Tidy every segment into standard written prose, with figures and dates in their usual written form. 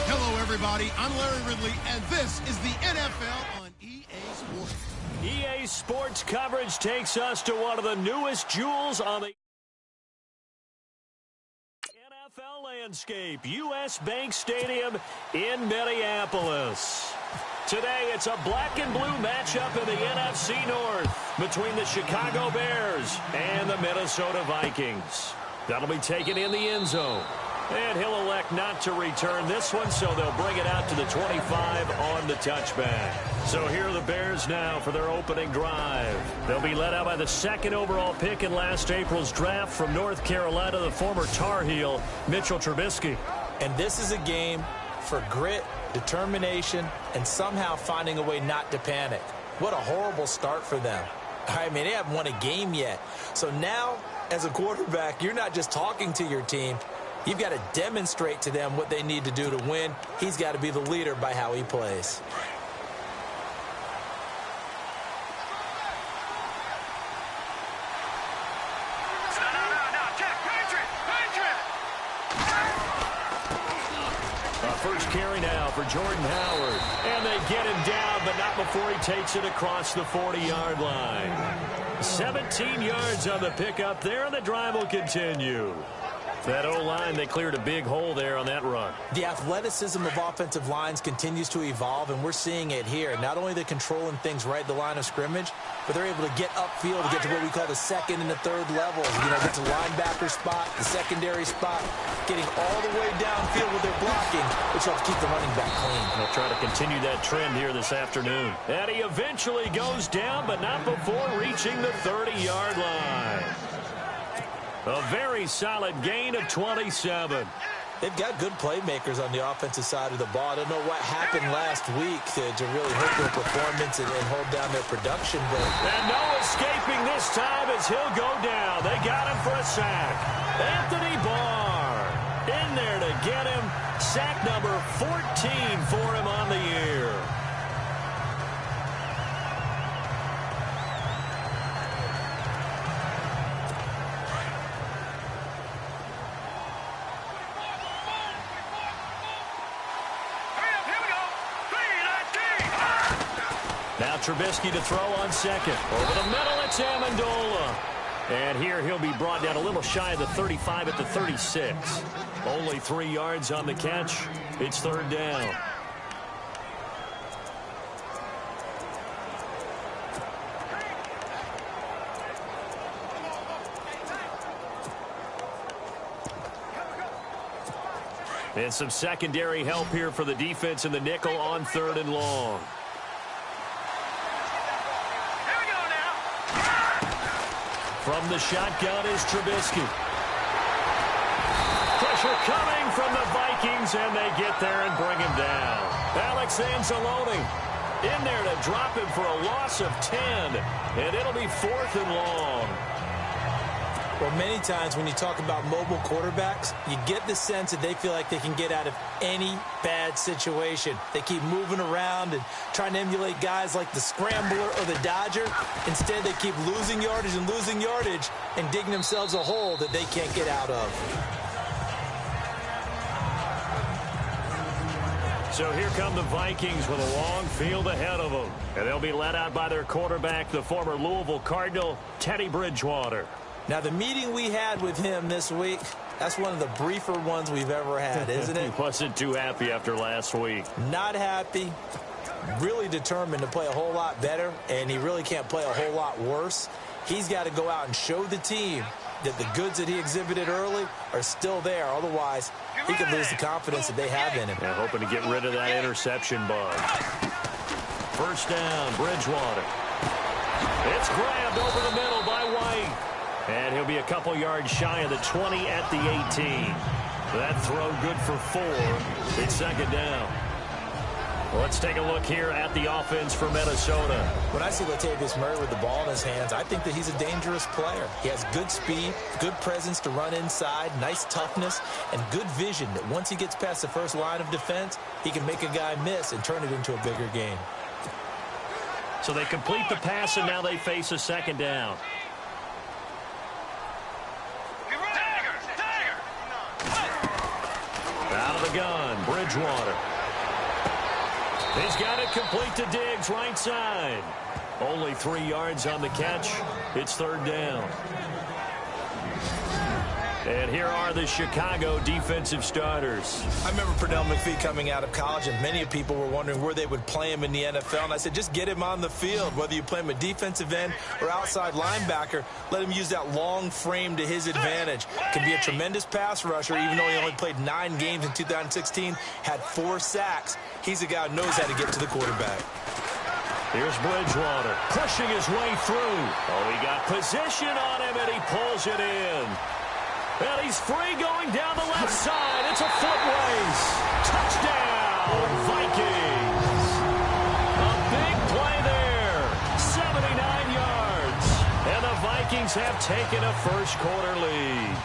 Hello, everybody. I'm Larry Ridley, and this is the NFL on EA Sports. EA Sports coverage takes us to one of the newest jewels on the NFL landscape, U.S. Bank Stadium in Minneapolis. Today, it's a black and blue matchup in the NFC North between the Chicago Bears and the Minnesota Vikings. That'll be taken in the end zone. And he'll elect not to return this one, so they'll bring it out to the 25 on the touchback. So here are the Bears now for their opening drive. They'll be led out by the second overall pick in last April's draft from North Carolina, the former Tar Heel, Mitchell Trubisky. And this is a game for grit, determination, and somehow finding a way not to panic. What a horrible start for them. I mean, they haven't won a game yet. So now, as a quarterback, you're not just talking to your team. You've got to demonstrate to them what they need to do to win. He's got to be the leader by how he plays. First carry now for Jordan Howard. And they get him down, but not before he takes it across the 40-yard line. 17 yards on the pickup there, and the drive will continue. That O-line, they cleared a big hole there on that run. The athleticism of offensive lines continues to evolve, and we're seeing it here. Not only they're controlling things right at the line of scrimmage, but they're able to get upfield to get to what we call the second and the third levels. You know, get to linebacker spot, the secondary spot, getting all the way downfield with their blocking, which helps keep the running back clean. They'll try to continue that trend here this afternoon. And he eventually goes down, but not before reaching the 30-yard line. A very solid gain of 27. They've got good playmakers on the offensive side of the ball. I don't know what happened last week to really hurt their performance and hold down their production. But and no escaping this time as he'll go down. They got him for a sack. Anthony Barr in there to get him. Sack number 14 for him on the year. Now Trubisky to throw on second. Over the middle, it's Amendola. And here he'll be brought down a little shy of the 35 at the 36. Only 3 yards on the catch. It's third down. And some secondary help here for the defense in the nickel on third and long. From the shotgun is Trubisky. Pressure coming from the Vikings, and they get there and bring him down. Alex Anzalone in there to drop him for a loss of 10, and it'll be fourth and long. Well, many times when you talk about mobile quarterbacks, you get the sense that they feel like they can get out of any bad situation. They keep moving around and trying to emulate guys like the Scrambler or the Dodger. Instead, they keep losing yardage and digging themselves a hole that they can't get out of. So here come the Vikings with a long field ahead of them. And they'll be led out by their quarterback, the former Louisville Cardinal, Teddy Bridgewater. Now, the meeting we had with him this week, that's one of the briefer ones we've ever had, isn't it? He wasn't too happy after last week. Not happy. Really determined to play a whole lot better, and he really can't play a whole lot worse. He's got to go out and show the team that the goods that he exhibited early are still there. Otherwise, he could lose the confidence that they have in him. Yeah, hoping to get rid of that interception bug. First down, Bridgewater. It's grabbed over the middle by White. And he'll be a couple yards shy of the 20 at the 18. That throw good for 4. It's second down. Let's take a look here at the offense for Minnesota. When I see Latavius Murray with the ball in his hands, I think that he's a dangerous player. He has good speed, good presence to run inside, nice toughness, and good vision that once he gets past the first line of defense, he can make a guy miss and turn it into a bigger game. So they complete the pass, and now they face a second down. the gun. Bridgewater. He's got it complete to Diggs, right side. Only 3 yards on the catch. It's third down. And here are the Chicago defensive starters. I remember Pernell McPhee coming out of college, and many people were wondering where they would play him in the NFL. And I said, just get him on the field. Whether you play him at defensive end or outside linebacker, let him use that long frame to his advantage. Can be a tremendous pass rusher, even though he only played 9 games in 2016, had 4 sacks. He's a guy who knows how to get to the quarterback. Here's Bridgewater pushing his way through. Oh, he got position on him, and he pulls it in. And he's free going down the left side. It's a foot race. Touchdown, Vikings. A big play there. 79 yards. And the Vikings have taken a first-quarter lead.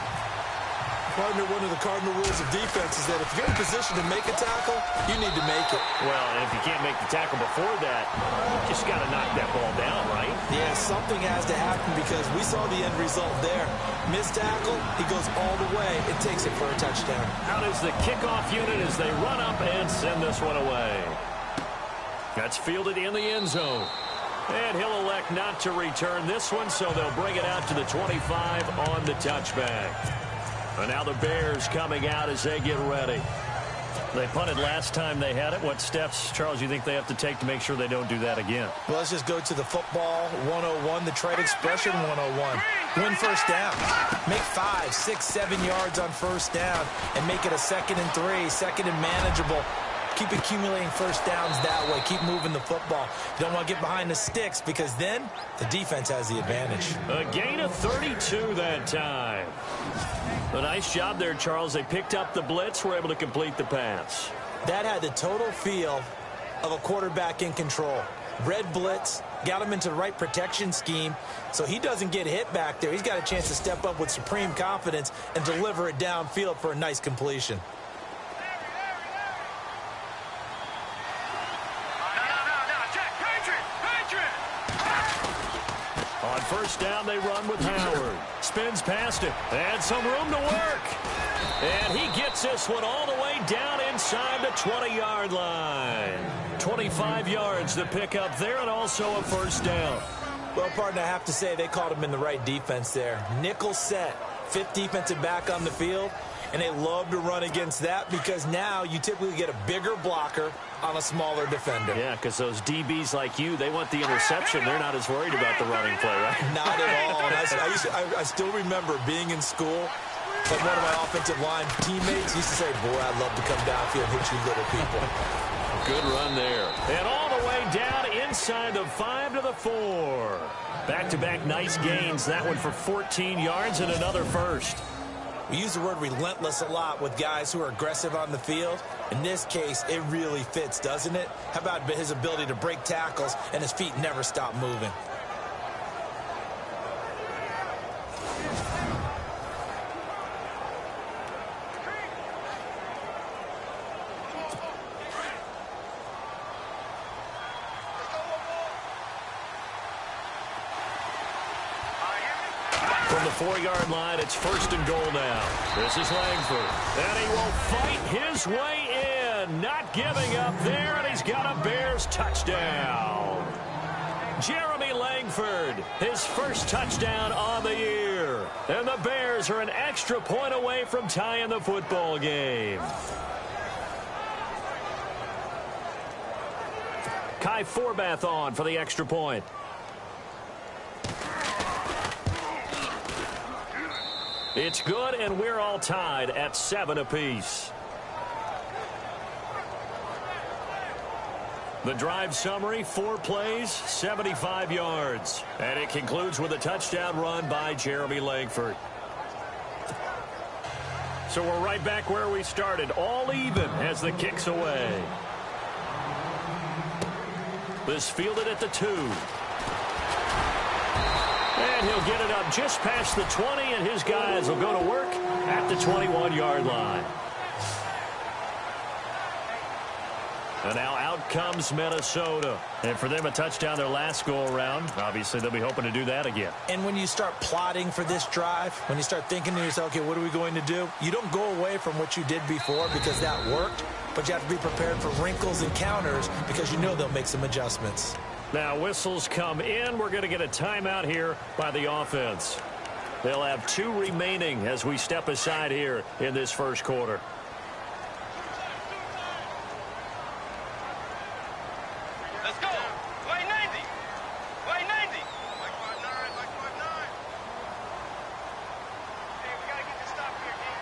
Partner, one of the cardinal rules of defense is that if you're in position to make a tackle, you need to make it. Well, and if you can't make the tackle before that, you just got to knock that ball down, right? Yeah, something has to happen because we saw the end result there. Missed tackle, he goes all the way. It takes it for a touchdown. Out is the kickoff unit as they run up and send this one away. That's fielded in the end zone. And he'll elect not to return this one, so they'll bring it out to the 25 on the touchback. And now the Bears coming out as they get ready. They punted last time they had it. What steps, Charles, you think they have to take to make sure they don't do that again? Well, let's just go to the football 101, the trade expression 101. Win first down. Make 5, 6, 7 yards on first down and make it a 2nd and 3, 2nd and manageable. Keep accumulating first downs that way. Keep moving the football. You don't want to get behind the sticks because then the defense has the advantage. A gain of 32 that time. A nice job there, Charles. They picked up the blitz, were able to complete the pass. That had the total feel of a quarterback in control. Red blitz, got him into the right protection scheme, so he doesn't get hit back there. He's got a chance to step up with supreme confidence and deliver it downfield for a nice completion. On first down, they run with Howard. Spins past it. And some room to work. And he gets this one all the way down inside the 20-yard line. 25 yards to pick up there, and also a first down. Well, partner, I have to say they called him in the right defense there. Nickel set, 5th defensive back on the field, and they love to run against that because now you typically get a bigger blocker on a smaller defender. Yeah, because those DBs like you, they want the interception. They're not as worried about the running play, right? Not at all. And I still remember being in school, and one of my offensive line teammates used to say, boy, I'd love to come downfield and hit you little people. Good run there. And all the way down inside the 5 to the 4. Back-to-back nice gains. That one for 14 yards and another first. We use the word relentless a lot with guys who are aggressive on the field. In this case, it really fits, doesn't it? How about his ability to break tackles and his feet never stop moving? From the 4-yard line, it's first and goal now. This is Langford. And he will fight his way in. Not giving up there, and he's got a Bears touchdown. Jeremy Langford, his first touchdown on the year. And the Bears are an extra point away from tying the football game. Kai Forbath on for the extra point. It's good, and we're all tied at 7 apiece. The drive summary, 4 plays, 75 yards. And it concludes with a touchdown run by Jeremy Langford. So we're right back where we started, all even as the kick's away. This fielded at the 2. And he'll get it up just past the 20, and his guys will go to work at the 21-yard line. And now out comes Minnesota. And for them, a touchdown their last go-around. Obviously, they'll be hoping to do that again. And when you start plotting for this drive, when you start thinking to yourself, okay, what are we going to do? You don't go away from what you did before because that worked, but you have to be prepared for wrinkles and counters because you know they'll make some adjustments. Now, whistles come in. We're going to get a timeout here by the offense. They'll have 2 remaining as we step aside here in this first quarter. Let's go. Line 90. Line 90. Like 5'9", like 5'9". Hey, we got to get this stop here, King.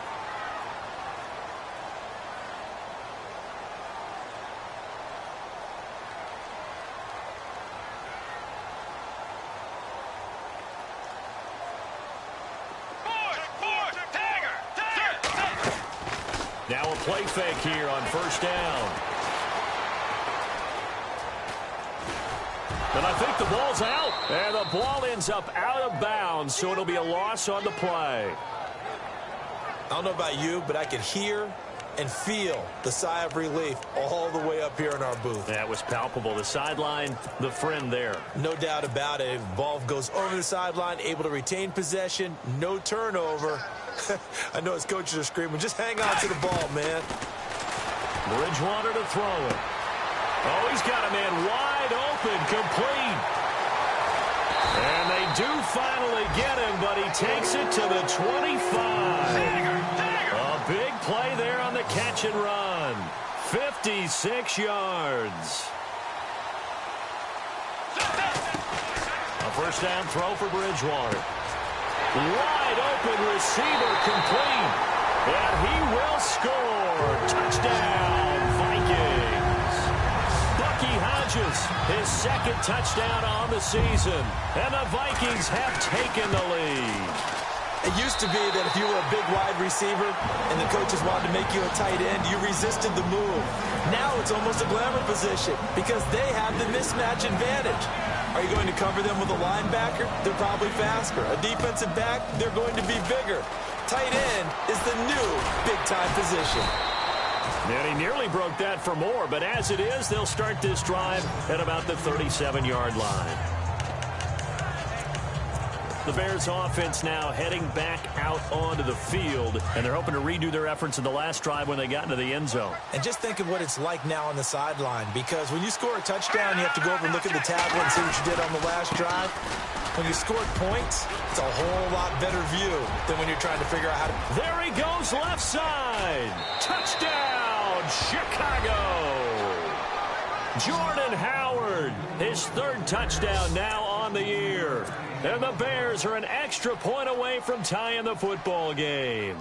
Now a play fake here on first down. And I think the ball's out. And the ball ends up out of bounds, so it'll be a loss on the play. I don't know about you, but I could hear and feel the sigh of relief all the way up here in our booth. That was palpable. The sideline, the friend there. No doubt about it. Ball goes over the sideline, able to retain possession, no turnover. I know his coaches are screaming, just hang on to the ball, man. Bridgewater to throw it. Oh, he's got a man wide open, complete. And they do finally get him, but he takes it to the 25. A big play there on the catch and run. 56 yards. A first down throw for Bridgewater. Wide open receiver complete. And he will score. Touchdown, Vikings. Bucky Hodges, his second touchdown on the season. And the Vikings have taken the lead. It used to be that if you were a big wide receiver and the coaches wanted to make you a tight end, you resisted the move. Now it's almost a glamour position because they have the mismatch advantage. Are you going to cover them with a linebacker? They're probably faster. A defensive back? They're going to be bigger. Tight end is the new big-time position. And he nearly broke that for more, but as it is, they'll start this drive at about the 37-yard line. The Bears offense now heading back out onto the field, and they're hoping to redo their efforts in the last drive when they got into the end zone. And just think of what it's like now on the sideline, because when you score a touchdown, you have to go over and look at the tablet and see what you did on the last drive. When you scored points, it's a whole lot better view than when you're trying to figure out how to... There he goes, left side. Touchdown, Chicago. Jordan Howard, his third touchdown now on the year. And the Bears are an extra point away from tying the football game.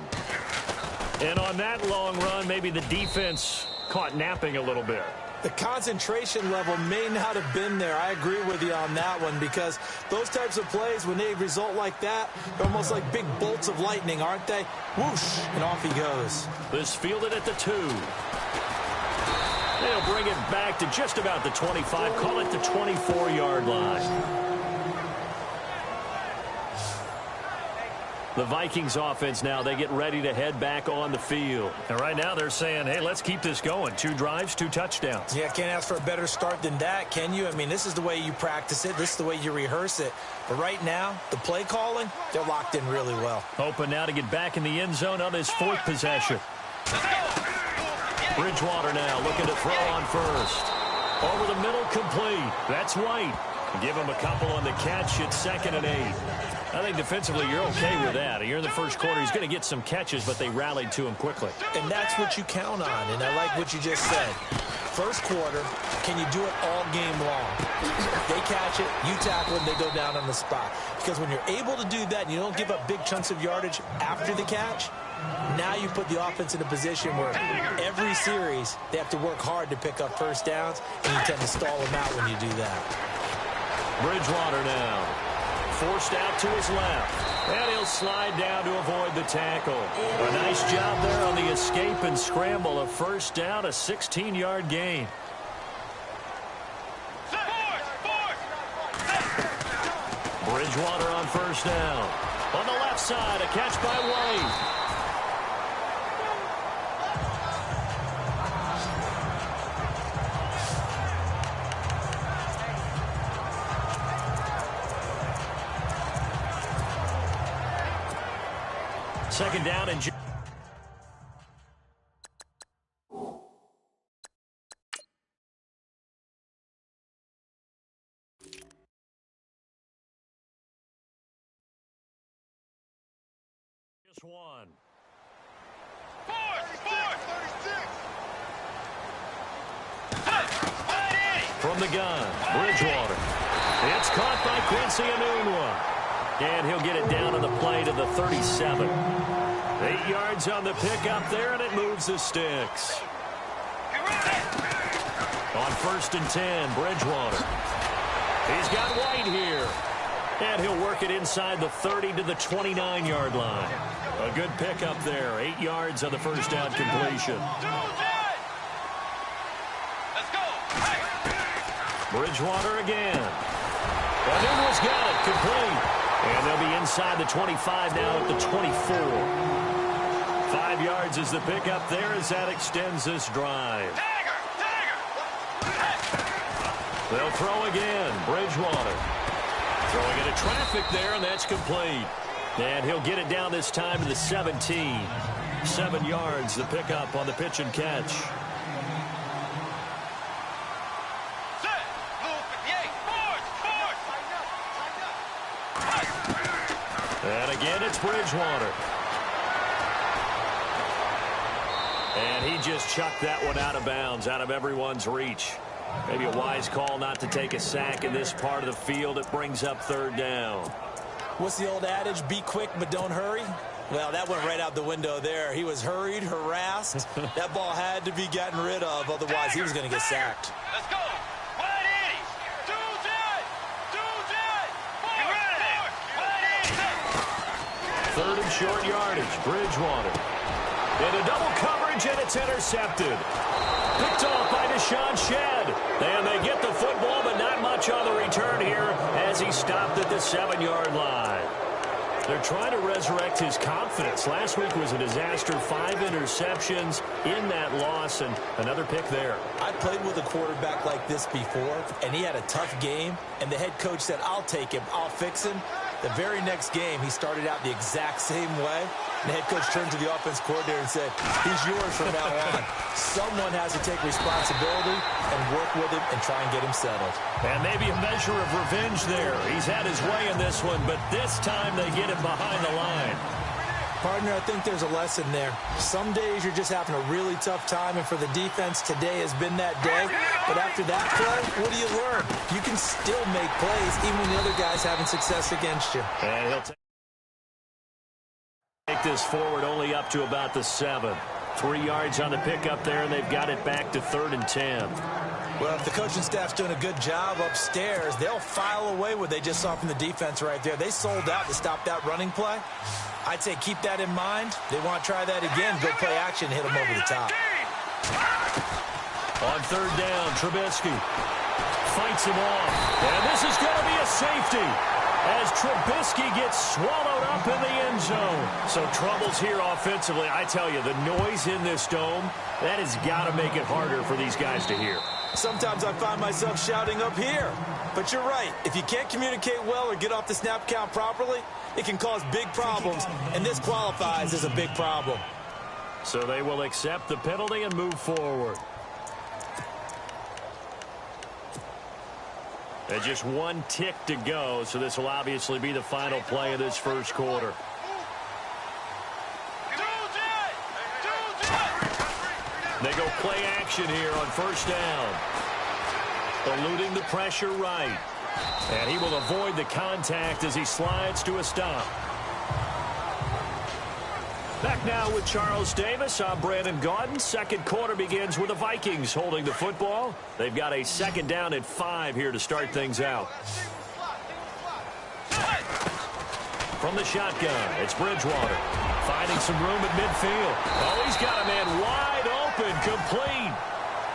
And on that long run, maybe the defense caught napping a little bit. The concentration level may not have been there. I agree with you on that one because those types of plays, when they result like that, they're almost like big bolts of lightning, aren't they? Whoosh, and off he goes. This fielded at the 2. They'll bring it back to just about the 25, call it the 24-yard line. The Vikings offense now, they get ready to head back on the field. And right now they're saying, hey, let's keep this going. 2 drives, 2 touchdowns. Yeah, can't ask for a better start than that, can you? I mean, this is the way you practice it. This is the way you rehearse it. But right now, the play calling, they're locked in really well. Hoping now to get back in the end zone on his 4th possession. Bridgewater now looking to throw on first. Over the middle, complete. That's White. Give him a couple on the catch at 2nd and 8. I think defensively you're okay with that. Here in the first quarter, he's going to get some catches, but they rallied to him quickly. And that's what you count on, and I like what you just said. First quarter, can you do it all game long? They catch it, you tackle it, they go down on the spot. Because when you're able to do that and you don't give up big chunks of yardage after the catch, now you put the offense in a position where every series they have to work hard to pick up first downs, and you tend to stall them out when you do that. Bridgewater now. Forced out to his left. And he'll slide down to avoid the tackle. A nice job there on the escape and scramble. A first down, a 16-yard gain. Bridgewater on first down. On the left side, a catch by White. second down and just one. From the gun, Bridgewater. It's caught by Quincy Enunwa. And he'll get it down on the play to the 37. 8 yards on the pickup there, and it moves the sticks. On 1st and 10, Bridgewater. He's got White here. And he'll work it inside the 30 to the 29-yard line. A good pickup there. 8 yards on the first down completion. Bridgewater again. And Enunwa's got it. Complete. And they'll be inside the 25 now at the 24. 5 yards is the pickup there as that extends this drive. They'll throw again. Bridgewater. Throwing into traffic there, and that's complete. And he'll get it down this time to the 17. 7 yards, the pickup on the pitch and catch. And again, it's Bridgewater. And he just chucked that one out of bounds, out of everyone's reach. Maybe a wise call not to take a sack in this part of the field. It brings up 3rd down. What's the old adage? Be quick, but don't hurry. Well, that went right out the window there. He was hurried, harassed. That ball had to be gotten rid of. Otherwise, he was going to get sacked. Let's go. 3rd and short yardage. Bridgewater. Into double coverage, and it's intercepted. Picked off by Deshaun Shedd. And they get the football, but not much on the return here as he stopped at the 7-yard line. They're trying to resurrect his confidence. Last week was a disaster. 5 interceptions in that loss, and another pick there. I played with a quarterback like this before, and he had a tough game, and the head coach said, I'll take him, I'll fix him. The very next game, he started out the exact same way. And the head coach turned to the offense coordinator and said, he's yours from now on. Someone has to take responsibility and work with him and try and get him settled. And maybe a measure of revenge there. He's had his way in this one, but this time they get him behind the line. Partner, I think there's a lesson there. Some days you're just having a really tough time, and for the defense, today has been that day. But after that play, what do you learn? You can still make plays even when the other guy's having success against you. And he'll take this forward only up to about the 7. 3 yards on the pickup there, and they've got it back to 3rd and 10. Well, if the coaching staff's doing a good job upstairs, they'll file away what they just saw from the defense right there. They sold out to stop that running play. I'd say keep that in mind. They want to try that again. Go play action, hit them over the top. On 3rd down, Trubisky fights him off. And this is going to be a safety as Trubisky gets swallowed up in the end zone. So troubles here offensively. I tell you, the noise in this dome, that has got to make it harder for these guys to hear. Sometimes I find myself shouting up here. But you're right. If you can't communicate well or get off the snap count properly, it can cause big problems, and this qualifies as a big problem. So they will accept the penalty and move forward. There's just 1 tick to go, so this will obviously be the final play of this first quarter. They go play action here on 1st down. Eluding the pressure right. And he will avoid the contact as he slides to a stop. Back now with Charles Davis. I'm Brandon Gaudin. Second quarter begins with the Vikings holding the football. They've got a 2nd down and 5 here to start things out. From the shotgun, it's Bridgewater. Finding some room at midfield. Oh, he's got a man wide open, complete.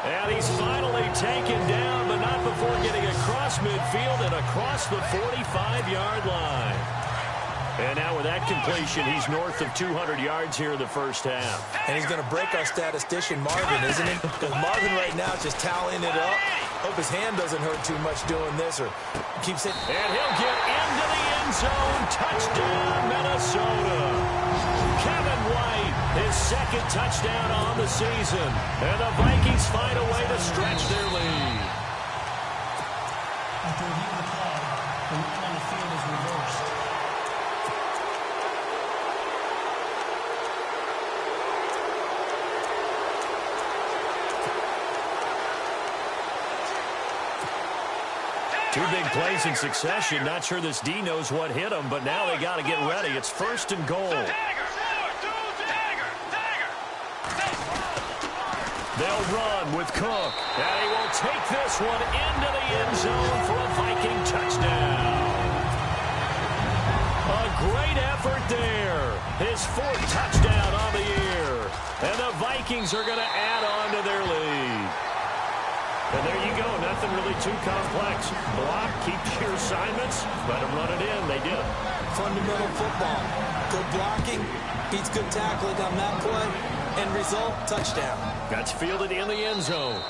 And he's finally taken down, but not before getting across midfield and across the 45-yard line. And now with that completion, he's north of 200 yards here in the first half. And he's going to break our statistician, Marvin, isn't he? Because Marvin right now is just tallying it up. Hope his hand doesn't hurt too much doing this or keeps it. And he'll get into the end zone. Touchdown, Minnesota. second touchdown on the season. And the Vikings find a way to stretch their lead. After reviewing the play, the run on the field is reversed. Two big plays in succession. Not sure this D knows what hit him, but now they got to get ready. It's 1st and goal. They'll run with Cook, and he will take this one into the end zone for a Viking touchdown. A great effort there. His 4th touchdown on the year. And the Vikings are going to add on to their lead. And there you go. Nothing really too complex. Block, keep your assignments, let them run it in. They did. Fundamental football. Good blocking beats good tackling on that play. End result, touchdown. That's fielded in the end zone.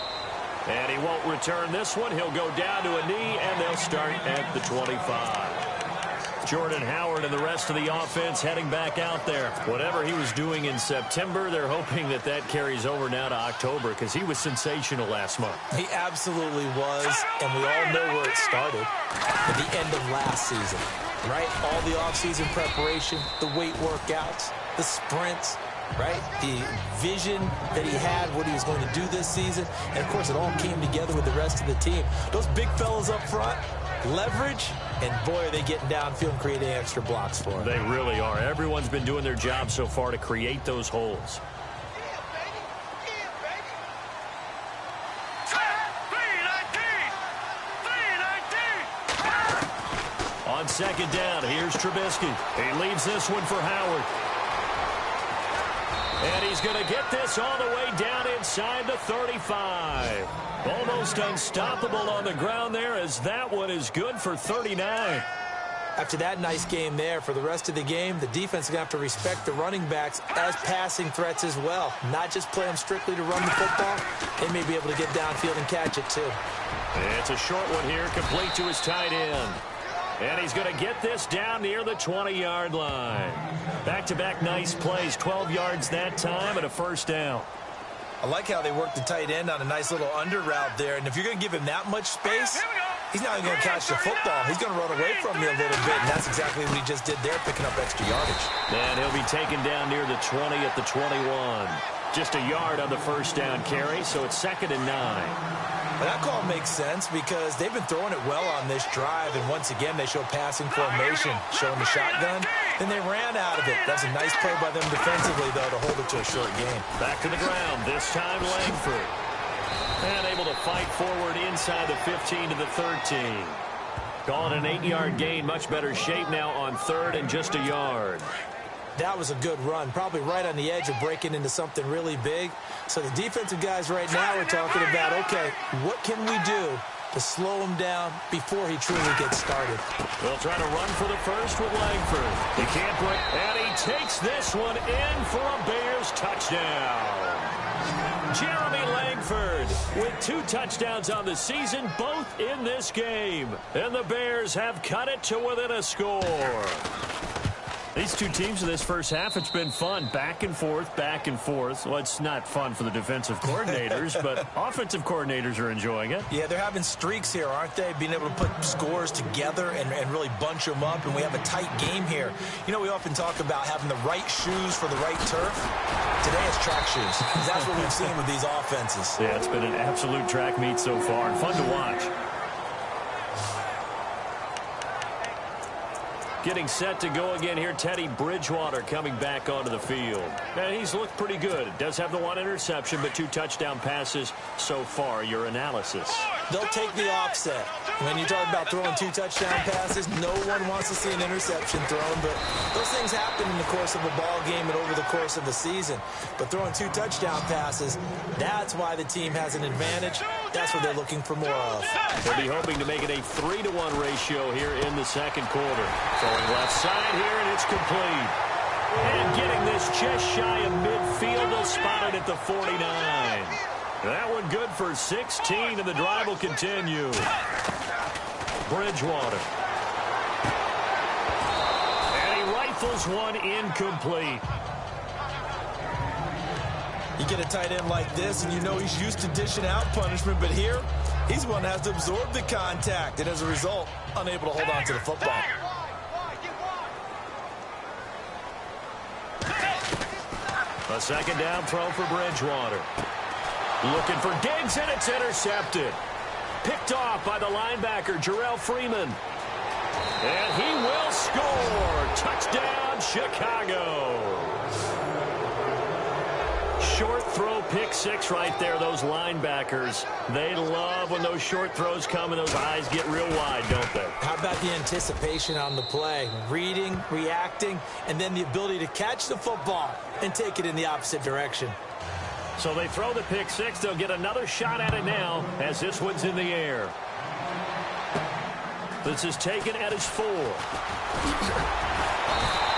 And he won't return this one. He'll go down to a knee, and they'll start at the 25. Jordan Howard and the rest of the offense heading back out there. Whatever he was doing in September, they're hoping that that carries over now to October because he was sensational last month. He absolutely was, and we all know where it started at the end of last season, right? All the offseason preparation, the weight workouts, the sprints, right? The vision that he had, what he was going to do this season, and, of course, it all came together with the rest of the team. Those big fellas up front, leverage, and boy, are they getting downfield and creating extra blocks for him. They really are. Everyone's been doing their job so far to create those holes. On second down, here's Trubisky. He leaves this one for Howard. And he's going to get this all the way down inside the 35. Almost unstoppable on the ground there as that one is good for 39. After that nice game there, for the rest of the game, the defense is going to have to respect the running backs as passing threats as well. Not just play them strictly to run the football. They may be able to get downfield and catch it too. It's a short one here, complete to his tight end. And he's going to get this down near the 20-yard line. Back-to-back nice plays, 12 yards that time and a first down. I like how they work the tight end on a nice little under route there. And if you're going to give him that much space, he's not even going to catch the football. He's going to run away from you a little bit, and that's exactly what he just did there, picking up extra yardage. And he'll be taken down near the 20 at the 21. Just a yard on the first down carry, so it's 2nd and 9. Well, that call makes sense because they've been throwing it well on this drive, and once again, they show passing formation, showing the shotgun. Then they ran out of it. That's a nice play by them defensively, though, to hold it to a short game. Back to the ground, this time Langford. And able to fight forward inside the 15 to the 13. Calling an 8-yard gain, much better shape now on 3rd and just a yard. That was a good run, probably right on the edge of breaking into something really big. So the defensive guys right now are talking about, okay, what can we do to slow him down before he truly gets started? They'll try to run for the first with Langford. He can't break, and he takes this one in for a Bears touchdown. Jeremy Langford with 2 touchdowns on the season, both in this game. And the Bears have cut it to within a score. These two teams in this first half, it's been fun. Back and forth, back and forth. Well, it's not fun for the defensive coordinators, but offensive coordinators are enjoying it. Yeah, they're having streaks here, aren't they? Being able to put scores together and really bunch them up, and we have a tight game here. You know, we often talk about having the right shoes for the right turf. Today it's track shoes. That's what we've seen with these offenses. Yeah, it's been an absolute track meet so far, and fun to watch. Getting set to go again here, Teddy Bridgewater coming back onto the field. Now, he's looked pretty good. Does have the 1 interception, but 2 touchdown passes so far. Your analysis? They'll take the offset. When you talk about throwing 2 touchdown passes, no one wants to see an interception thrown, but those things happen in the course of a ball game and over the course of the season. But throwing 2 touchdown passes, that's why the team has an advantage. That's what they're looking for more of. They'll be hoping to make it a 3-to-1 ratio here in the second quarter. Throwing left side here, and it's complete. And getting this just shy of midfield, they'll spot it at the 49. That one good for 16, and the drive will continue. Bridgewater. And he rifles one incomplete. You get a tight end like this, and you know he's used to dishing out punishment, but here, he's the one that has to absorb the contact, and as a result, unable to hold on to the football. A second down throw for Bridgewater. Looking for Diggs, and it's intercepted. Picked off by the linebacker, Jarrell Freeman. And he will score. Touchdown, Chicago. Short throw, pick six right there. Those linebackers, they love when those short throws come and those eyes get real wide, don't they? How about the anticipation on the play? Reading, reacting, and then the ability to catch the football and take it in the opposite direction. So they throw the pick six. They'll get another shot at it now as this one's in the air. This is taken at his 4.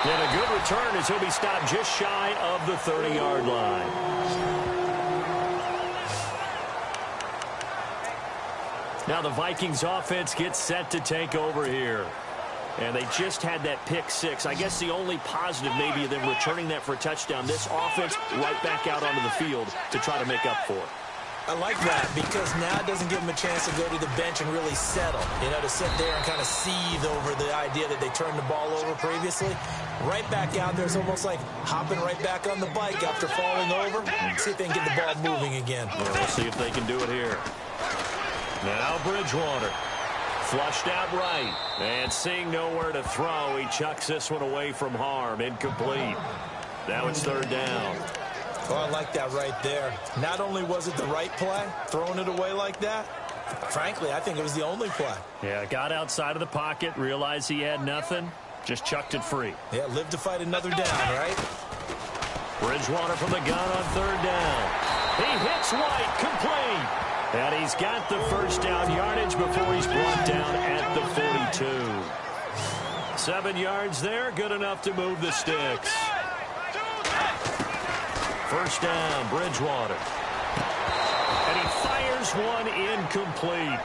And a good return as he'll be stopped just shy of the 30-yard line. Now the Vikings offense gets set to take over here. And they just had that pick six. I guess the only positive maybe of them returning that for a touchdown. This offense right back out onto the field to try to make up for it. I like that because now it doesn't give them a chance to go to the bench and really settle. You know, to sit there and kind of seethe over the idea that they turned the ball over previously. Right back out there. It's almost like hopping right back on the bike after falling over. See if they can get the ball moving again. Well, we'll see if they can do it here. Now Bridgewater. Flushed out right. And seeing nowhere to throw, he chucks this one away from harm. Incomplete. Now it's third down. Oh, I like that right there. Not only was it the right play, throwing it away like that, frankly, I think it was the only play. Yeah, got outside of the pocket, realized he had nothing, just chucked it free. Yeah, live to fight another down, right? Bridgewater from the gun on third down. He hits White, complete. And he's got the first down yardage before he's brought down at the 42. 7 yards there, good enough to move the sticks. First down, Bridgewater. And he fires one incomplete.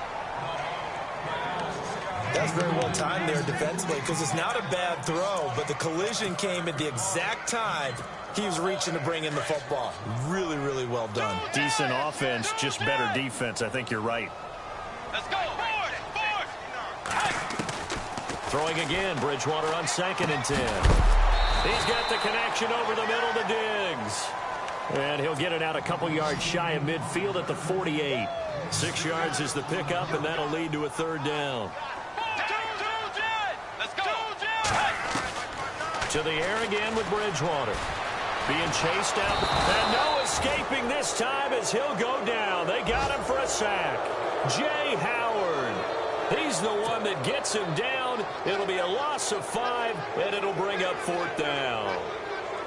That's very well timed there defensively because it's not a bad throw, but the collision came at the exact time he was reaching to bring in the football. Really, really well done. Decent offense, just better defense. I think you're right. Let's go. Forward. Throwing again, Bridgewater on 2nd and 10. He's got the connection over the middle to Diggs. And he'll get it out a couple yards shy of midfield at the 48. 6 yards is the pickup, and that'll lead to a third down. Let's go. To the air again with Bridgewater. Being chased out. And no escaping this time as he'll go down. They got him for a sack. Jay Howard. He's the one that gets him down. It'll be a loss of 5, and it'll bring up 4th down.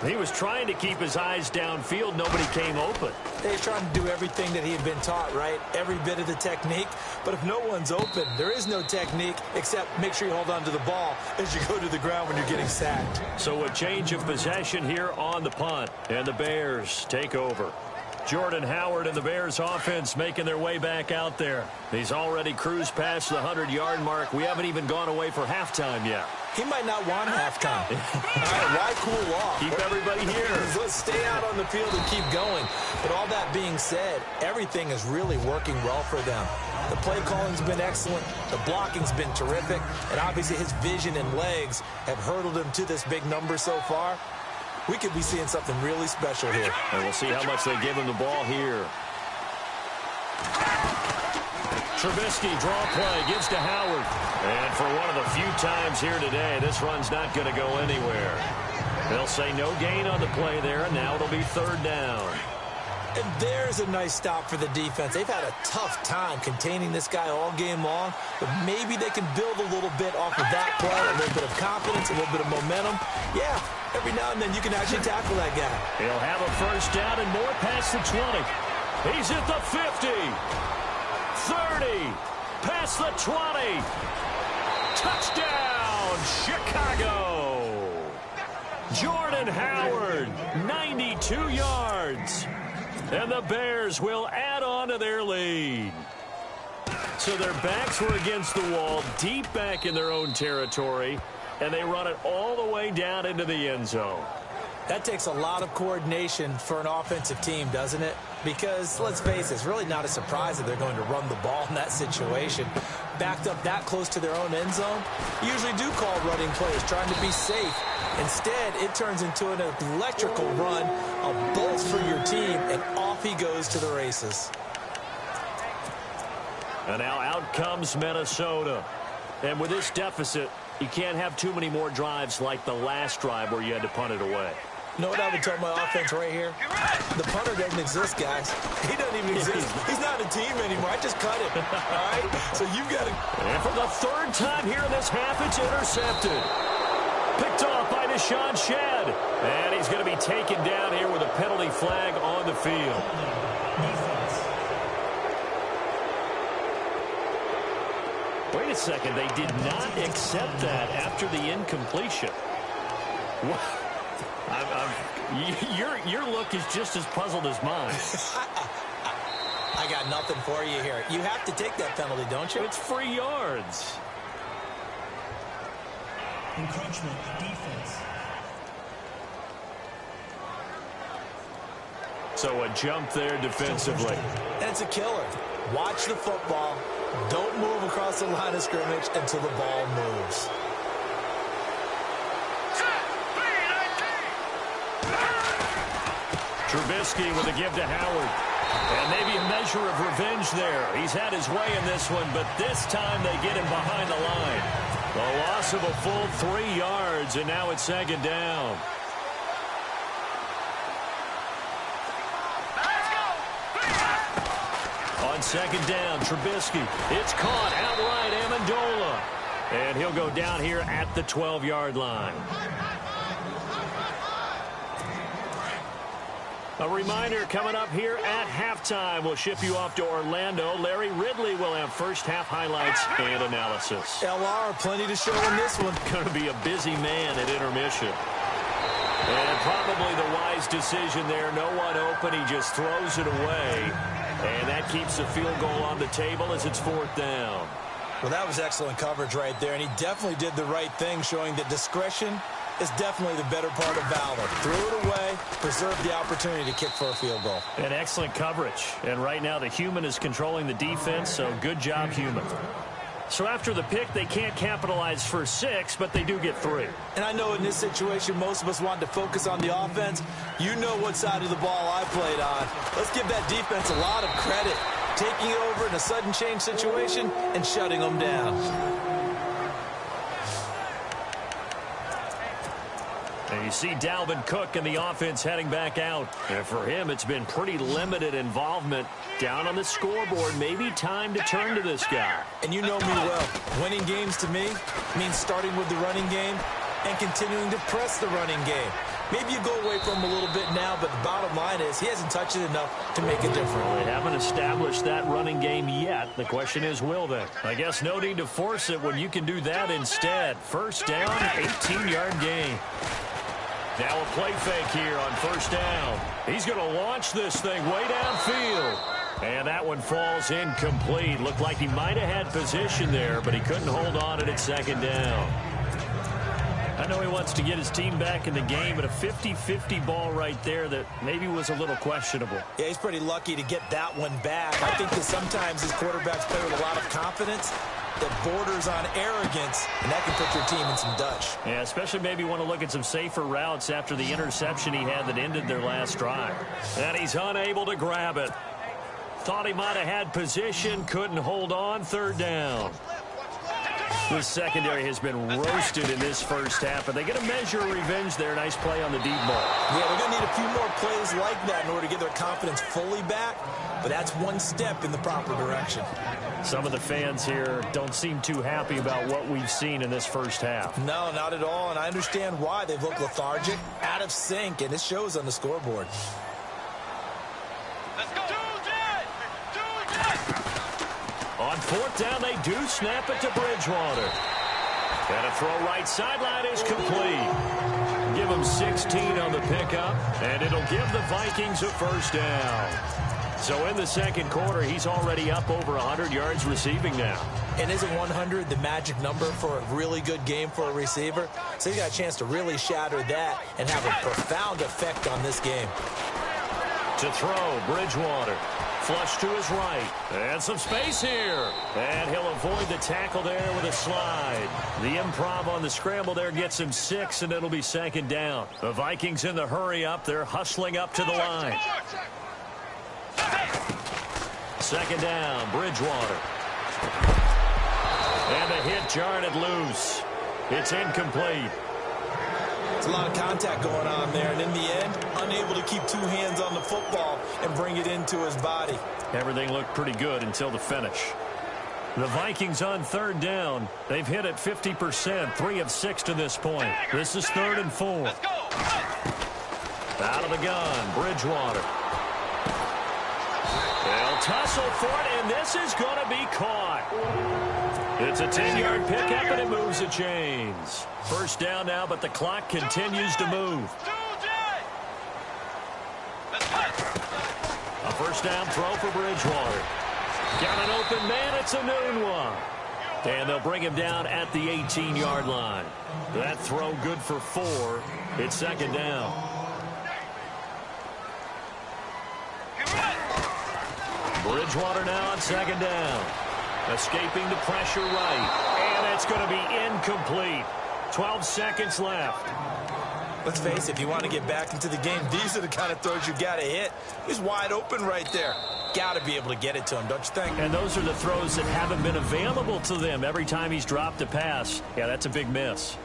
He was trying to keep his eyes downfield. Nobody came open. He's trying to do everything that he had been taught, right? Every bit of the technique. But if no one's open, there is no technique except make sure you hold on to the ball as you go to the ground when you're getting sacked. So a change of possession here on the punt. And the Bears take over. Jordan Howard and the Bears offense making their way back out there. He's already cruised past the 100-yard mark. We haven't even gone away for halftime yet. He might not want halftime. All right, why cool off? Keep everybody here. Let's stay out on the field and keep going. But all that being said, everything is really working well for them. The play calling's been excellent. The blocking's been terrific. And obviously his vision and legs have hurdled him to this big number so far. We could be seeing something really special here. And we'll see how much they give him the ball here. Trubisky, draw play, gives to Howard. And for one of the few times here today, this run's not going to go anywhere. They'll say no gain on the play there, and now it'll be third down. And there's a nice stop for the defense. They've had a tough time containing this guy all game long, but maybe they can build a little bit off of that play, a little bit of confidence, a little bit of momentum. Yeah, every now and then you can actually tackle that guy. He'll have a first down and more past the 20. He's at the 50. 30. Past the 20. Touchdown, Chicago. Jordan Howard, 92 yards. And the Bears will add on to their lead. So their backs were against the wall, deep back in their own territory, and they run it all the way down into the end zone. That takes a lot of coordination for an offensive team, doesn't it? Because, let's face it, it's really not a surprise that they're going to run the ball in that situation. Backed up that close to their own end zone, you usually do call running plays, trying to be safe. Instead, it turns into an electrical run, a bolt for your team, and off he goes to the races. And now out comes Minnesota. And with this deficit, you can't have too many more drives like the last drive where you had to punt it away. You know what I would tell my offense right here? The punter doesn't exist, guys. He doesn't even exist. He's not a team anymore. I just cut him. All right? So you've got to... And for the third time here in this half, it's intercepted. Picked off by Deshaun Shedd. And he's going to be taken down here with a penalty flag on the field. Wait a second. They did not accept that after the incompletion. What? Your look is just as puzzled as mine. I got nothing for you here. You have to take that penalty, don't you? It's free yards. Encroachment, defense. So a jump there defensively. And it's a killer. Watch the football. Don't move across the line of scrimmage until the ball moves. Trubisky with a give to Howard. And maybe a measure of revenge there. He's had his way in this one, but this time they get him behind the line. A loss of a full 3 yards, and now it's second down. On second down, Trubisky. It's caught outright, Amendola. And he'll go down here at the 12-yard line. A reminder coming up here at halftime. We'll ship you off to Orlando. Larry Ridley will have first-half highlights and analysis. LR, plenty to show in this one. Going to be a busy man at intermission. And probably the wise decision there. No one open. He just throws it away. And that keeps the field goal on the table as it's fourth down. Well, that was excellent coverage right there. And he definitely did the right thing, showing that discretion is definitely the better part of valor. Threw it away, preserved the opportunity to kick for a field goal. And excellent coverage. And right now the human is controlling the defense, so good job, human. So after the pick, they can't capitalize for 6, but they do get 3. And I know in this situation, most of us wanted to focus on the offense. You know what side of the ball I played on. Let's give that defense a lot of credit. Taking it over in a sudden change situation and shutting them down. And you see Dalvin Cook and the offense heading back out. And for him, it's been pretty limited involvement. Down on the scoreboard, maybe time to turn to this guy. And you know me well. Winning games to me means starting with the running game and continuing to press the running game. Maybe you go away from him a little bit now, but the bottom line is he hasn't touched it enough to make a difference. Well, they haven't established that running game yet. The question is, will they? I guess no need to force it when you can do that instead. First down, 18-yard gain. Now a play fake here on first down. He's going to launch this thing way downfield. And that one falls incomplete. Looked like he might have had position there, but he couldn't hold on at second down. I know he wants to get his team back in the game, but a 50-50 ball right there that maybe was a little questionable. Yeah, he's pretty lucky to get that one back. I think that sometimes his quarterbacks play with a lot of confidence that borders on arrogance, and that can put your team in some Dutch. Yeah, especially maybe want to look at some safer routes after the interception he had that ended their last drive. And he's unable to grab it. Thought he might have had position, couldn't hold on, third down. The secondary has been roasted in this first half, and they get a measure of revenge there. Nice play on the deep ball. Yeah, they're going to need a few more plays like that in order to get their confidence fully back, but that's one step in the proper direction. Some of the fans here don't seem too happy about what we've seen in this first half. No, not at all, and I understand why. They've looked lethargic, out of sync, and it shows on the scoreboard. Let's go. On fourth down, they do snap it to Bridgewater. And a throw right sideline is complete. Give them 16 on the pickup, and it'll give the Vikings a first down. So in the second quarter, he's already up over 100 yards receiving now. And isn't 100 the magic number for a really good game for a receiver? So he's got a chance to really shatter that and have a profound effect on this game. To throw, Bridgewater. Flush to his right. And some space here. And he'll avoid the tackle there with a slide. The improv on the scramble there gets him 6, and it'll be second down. The Vikings in the hurry up. They're hustling up to the line. Second down, Bridgewater. And a hit jarred loose. It's incomplete. It's a lot of contact going on there, and in the end, unable to keep two hands on the football and bring it into his body. Everything looked pretty good until the finish. The Vikings on third down. They've hit it 50%, 3 of 6 to this point. This is 3rd and 4. Out of the gun, Bridgewater. They'll tussle for it, and this is going to be caught. It's a 10-yard pickup, and it moves the chains. First down now, but the clock continues to move. A first down throw for Bridgewater. Got an open man. It's a noon one. And they'll bring him down at the 18-yard line. That throw good for 4. It's second down. Bridgewater now on second down. Escaping the pressure right. And it's going to be incomplete. 12 seconds left. Let's face it, if you want to get back into the game, these are the kind of throws you got to hit. He's wide open right there. Got to be able to get it to him, don't you think? And those are the throws that haven't been available to them every time he's dropped a pass. Yeah, that's a big miss.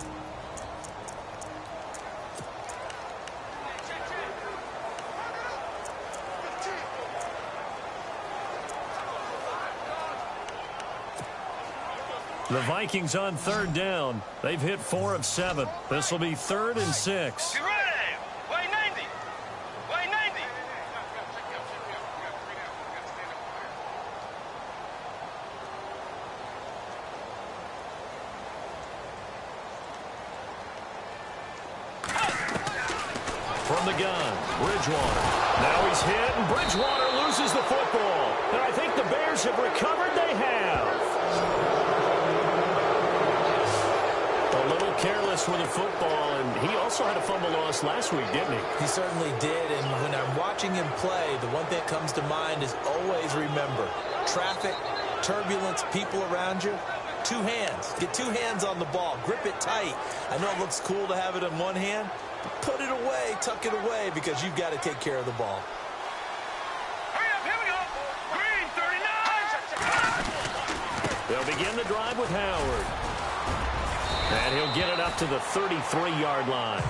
The Vikings on third down. They've hit 4 of 7. This will be 3rd and 6. Get ready! Way 90! Way 90! From the gun, Bridgewater. Now he's hit, and Bridgewater loses the football. And I think the Bears have recovered. They have. Careless with the football, and he also had a fumble loss last week, didn't he? He certainly did, and when I'm watching him play, the one thing that comes to mind is always remember, traffic, turbulence, people around you, 2 hands. Get 2 hands on the ball. Grip it tight. I know it looks cool to have it in one hand, but put it away, tuck it away, because you've got to take care of the ball. Hurry up, here we go! Green, 39! They'll begin the drive with Howard. And he'll get it up to the 33-yard line.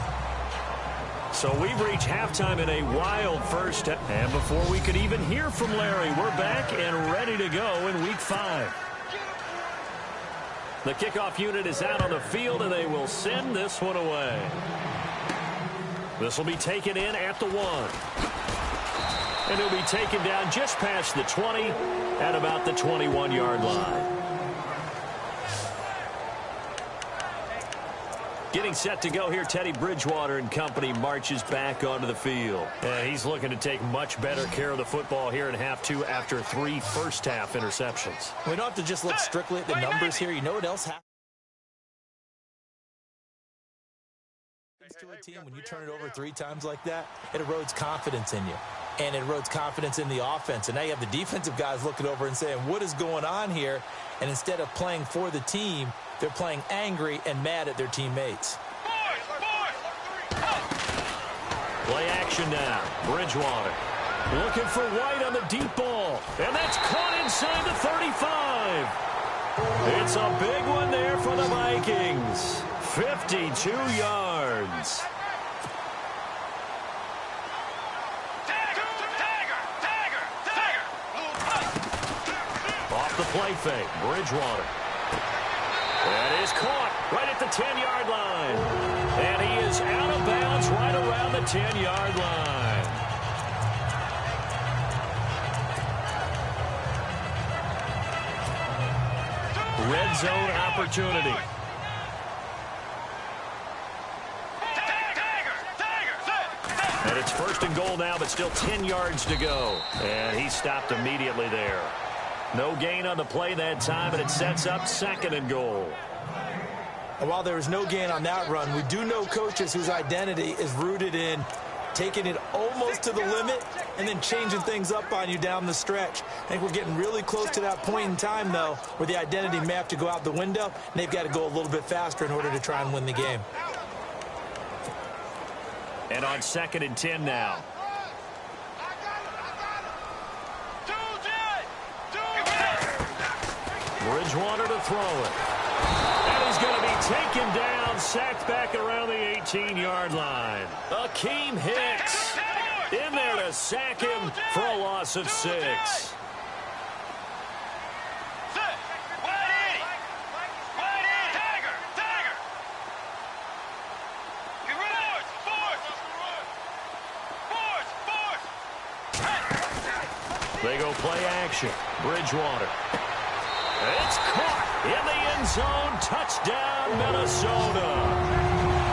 So we've reached halftime in a wild first. And before we could even hear from Larry, we're back and ready to go in Week 5. The kickoff unit is out on the field, and they will send this one away. This will be taken in at the 1. And he'll be taken down just past the 20 at about the 21-yard line. Getting set to go here, Teddy Bridgewater and company marches back onto the field. He's looking to take much better care of the football here in half 2 after 3 first-half interceptions. We don't have to just look strictly at the numbers here. You know what else happens to a team when you turn it over 3 times like that? It erodes confidence in you, and it erodes confidence in the offense. And now you have the defensive guys looking over and saying, what is going on here? And instead of playing for the team, they're playing angry and mad at their teammates. Play action now. Bridgewater looking for White on the deep ball. And that's caught inside the 35. It's a big one there for the Vikings. 52 yards. Off the play fake. Bridgewater. That is caught right at the 10-yard line. And he is out of bounds right around the 10-yard line. Red zone opportunity. And it's 1st and goal now, but still 10 yards to go. And he stopped immediately there. No gain on the play that time, and it sets up 2nd and goal. And while there was no gain on that run, we do know coaches whose identity is rooted in taking it almost to the limit and then changing things up on you down the stretch. I think we're getting really close to that point in time, though, where the identity may have to go out the window, and they've got to go a little bit faster in order to try and win the game. And on 2nd and 10 now. Bridgewater to throw it. And he's going to be taken down, sacked back around the 18-yard line. Akeem Hicks in there to sack him for a loss of 6. They go play action. Bridgewater. It's caught in the end zone. Touchdown, Minnesota.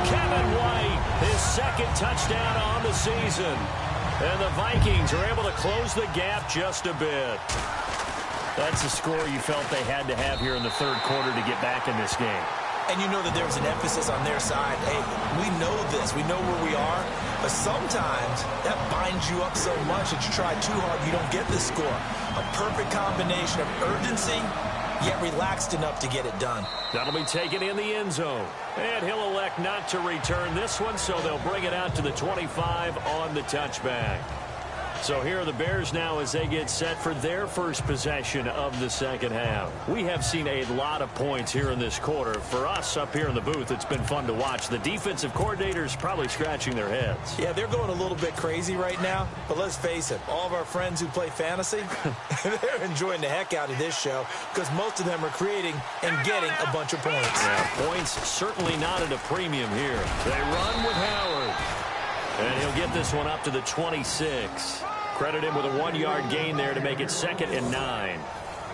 Kevin White, his 2nd touchdown on the season. And the Vikings are able to close the gap just a bit. That's the score you felt they had to have here in the 3rd quarter to get back in this game. And you know that there was an emphasis on their side. Hey, we know this. We know where we are. But sometimes that binds you up so much that you try too hard, you don't get the score. A perfect combination of urgency, yet relaxed enough to get it done. That'll be taken in the end zone. And he'll elect not to return this one, so they'll bring it out to the 25 on the touchback. So here are the Bears now as they get set for their first possession of the 2nd half. We have seen a lot of points here in this quarter. For us up here in the booth, it's been fun to watch. The defensive coordinators probably scratching their heads. Yeah, they're going a little bit crazy right now. But let's face it, all of our friends who play fantasy, they're enjoying the heck out of this show because most of them are creating and getting a bunch of points. Yeah, points certainly not at a premium here. They run with Howard. And he'll get this one up to the 26. Credit him with a 1-yard gain there to make it 2nd and 9.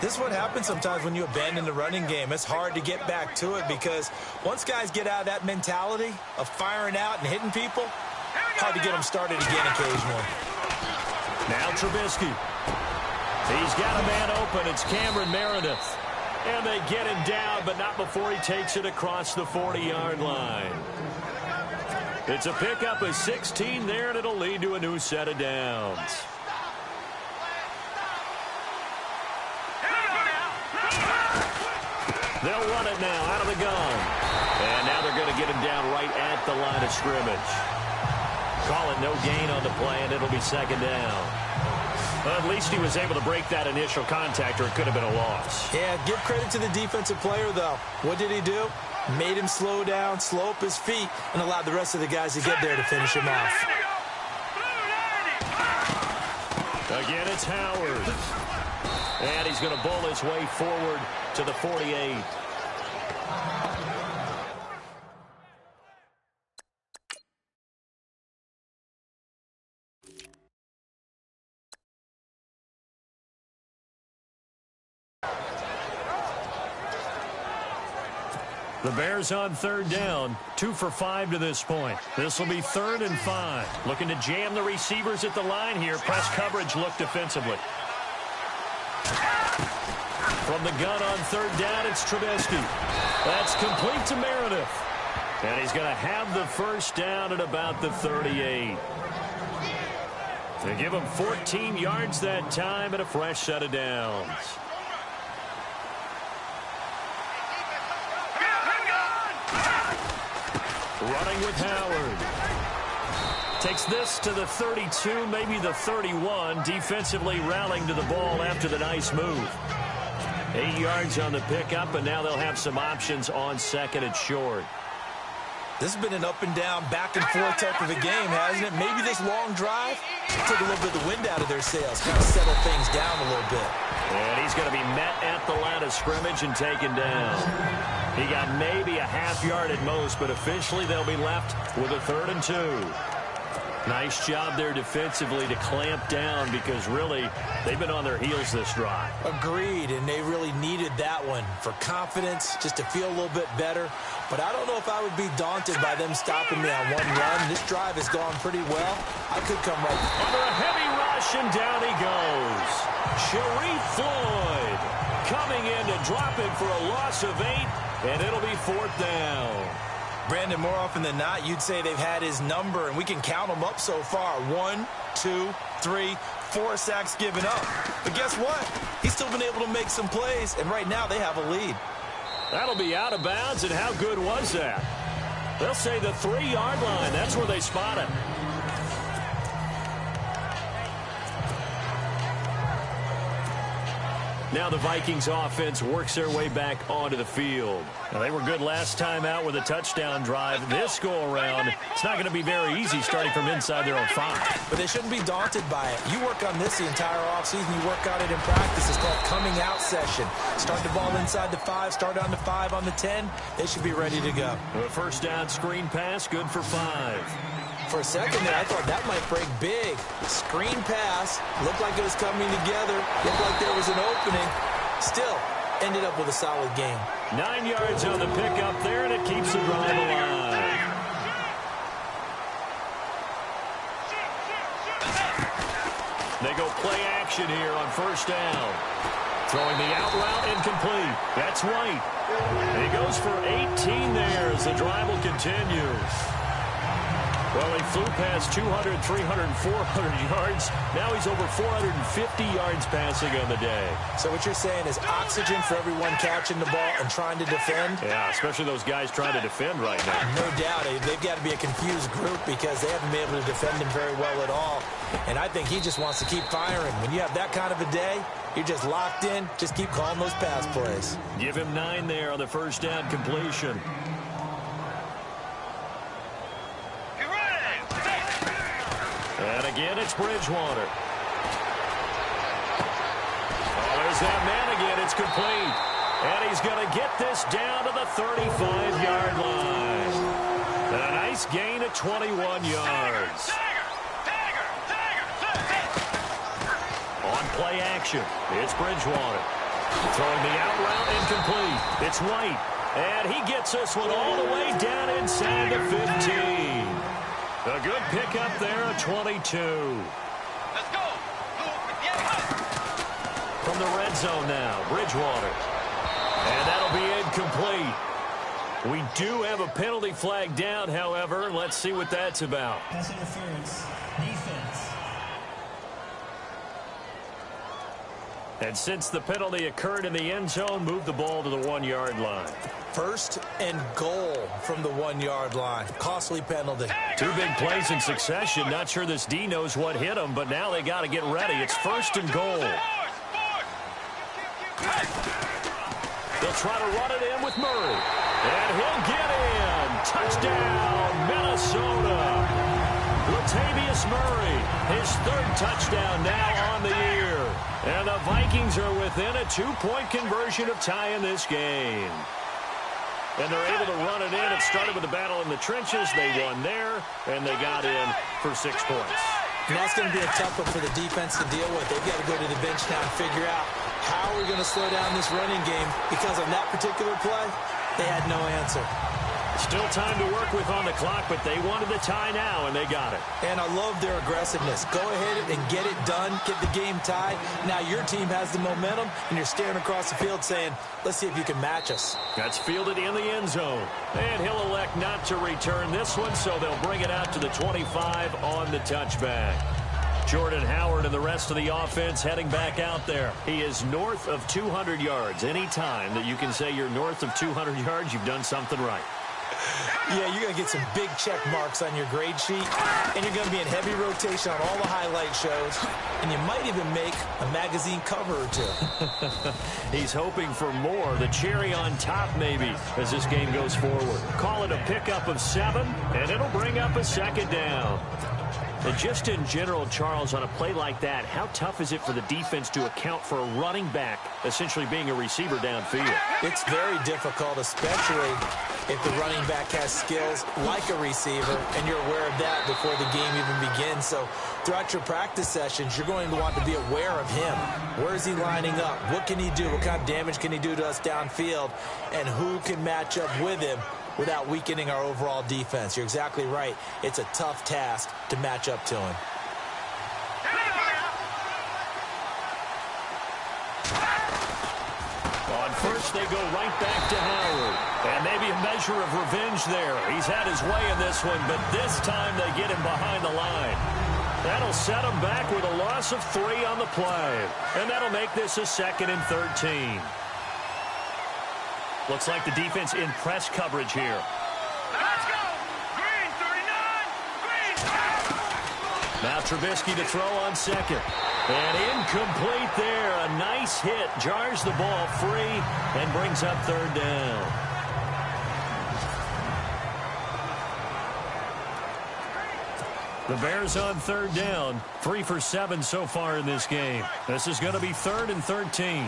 This is what happens sometimes when you abandon the running game. It's hard to get back to it because once guys get out of that mentality of firing out and hitting people, hard to get them started again occasionally. Now Trubisky. He's got a man open. It's Cameron Meredith. And they get him down, but not before he takes it across the 40-yard line. It's a pickup of 16 there, and it'll lead to a new set of downs. They'll run it now out of the gun. And now they're going to get him down right at the line of scrimmage. Call it no gain on the play, and it'll be 2nd down. Well, at least he was able to break that initial contact, or it could have been a loss. Yeah, give credit to the defensive player, though. What did he do? Made him slow down, slow up his feet, and allowed the rest of the guys to get there to finish him off. Again, it's Howard. And he's going to bowl his way forward to the 48. The Bears on 3rd down, 2 for 5 to this point. This will be 3rd and 5. Looking to jam the receivers at the line here. Press coverage look defensively. From the gun on 3rd down, it's Trubisky. That's complete to Meredith. And he's going to have the first down at about the 38. They give him 14 yards that time and a fresh set of downs. Running with Howard. Takes this to the 32, maybe the 31. Defensively rallying to the ball after the nice move. 8 yards on the pickup, and now they'll have some options on 2nd and short. This has been an up and down, back and forth type of a game, hasn't it? Maybe this long drive took a little bit of the wind out of their sails, kind of settle things down a little bit. And he's going to be met at the line of scrimmage and taken down. He got maybe a half yard at most, but officially they'll be left with a 3rd and 2. Nice job there defensively to clamp down because really they've been on their heels this drive. Agreed, and they really needed that one for confidence, just to feel a little bit better. But I don't know if I would be daunted by them stopping me on one run. This drive has gone pretty well. I could come right under a heavy rush, and down he goes. Sharif Floyd coming in to drop it for a loss of 8, and it'll be 4th down. Brandon, more often than not, you'd say they've had his number, and we can count them up so far. 1, 2, 3, 4 sacks given up. But guess what? He's still been able to make some plays, and right now they have a lead. That'll be out of bounds, and how good was that? They'll say the 3-yard line. That's where they spot it. Now the Vikings offense works their way back onto the field. Now, they were good last time out with a touchdown drive. This go-around, it's not going to be very easy starting from inside their own 5. But they shouldn't be daunted by it. You work on this the entire offseason. You work on it in practice. It's called coming out session. Start the ball inside the 5, start on the 5, on the 10. They should be ready to go. A first down screen pass, good for 5. For a second there, I thought that might break big. Screen pass. Looked like it was coming together. Looked like there was an opening. Still, ended up with a solid game. 9 yards on the pickup there, and it keeps the drive alive. They go play action here on first down. Throwing the out route incomplete. That's White. He goes for 18 there as the drive will continue. Well, he flew past 200, 300, 400 yards. Now he's over 450 yards passing on the day. So what you're saying is oxygen for everyone catching the ball and trying to defend? Yeah, especially those guys trying to defend right now. No doubt. They've got to be a confused group because they haven't been able to defend him very well at all. And I think he just wants to keep firing. When you have that kind of a day, you're just locked in. Just keep calling those pass plays. Give him 9 there on the first down completion. And again, it's Bridgewater. Oh, there's that man again. It's complete. And he's going to get this down to the 35-yard line. And a nice gain of 21 yards. On play action, it's Bridgewater. Throwing the out route incomplete. It's White. And he gets this one all the way down inside the 15. A good pickup there at 22. Let's go. From the red zone now, Bridgewater. And that'll be incomplete. We do have a penalty flag down, however. Let's see what that's about. Pass interference. Defense. And since the penalty occurred in the end zone, move the ball to the 1-yard line. First and goal from the 1-yard line. Costly penalty. 2 big plays in succession. Not sure this D knows what hit him, but now they got to get ready. It's first and goal. They'll try to run it in with Murray. And he'll get in. Touchdown, Minnesota. Latavius Murray, his 3rd touchdown now on the year. And the Vikings are within a 2-point conversion of tying this game. And they're able to run it in. It started with a battle in the trenches. They won there, and they got in for 6 points. And that's going to be a tough one for the defense to deal with. They've got to go to the bench now and figure out how we're going to slow down this running game, because on that particular play, they had no answer. Still time to work with on the clock, but they wanted the tie now, and they got it. And I love their aggressiveness. Go ahead and get it done, get the game tied. Now your team has the momentum, and you're staring across the field saying, let's see if you can match us. That's fielded in the end zone. And he'll elect not to return this one, so they'll bring it out to the 25 on the touchback. Jordan Howard and the rest of the offense heading back out there. He is north of 200 yards. Any time that you can say you're north of 200 yards, you've done something right. Yeah, you're going to get some big check marks on your grade sheet, and you're going to be in heavy rotation on all the highlight shows, and you might even make a magazine cover or 2. He's hoping for more, the cherry on top maybe, as this game goes forward. Call it a pickup of 7, and it'll bring up a 2nd down. And just in general, Charles, on a play like that, how tough is it for the defense to account for a running back essentially being a receiver downfield? It's very difficult, especially if the running back has skills like a receiver, and you're aware of that before the game even begins. So throughout your practice sessions, you're going to want to be aware of him. Where is he lining up? What can he do? What kind of damage can he do to us downfield? And who can match up with him without weakening our overall defense? You're exactly right. It's a tough task to match up to him. On first, they go right back to Howard. And maybe a measure of revenge there. He's had his way in this one, but this time they get him behind the line. That'll set him back with a loss of 3 on the play. And that'll make this a 2nd and 13. Looks like the defense in press coverage here. Let's go! Green, 39! Green! Now Trubisky to throw on second. And incomplete there. A nice hit. Jars the ball free and brings up 3rd down. The Bears on 3rd down. 3 for 7 so far in this game. This is going to be 3rd and 13.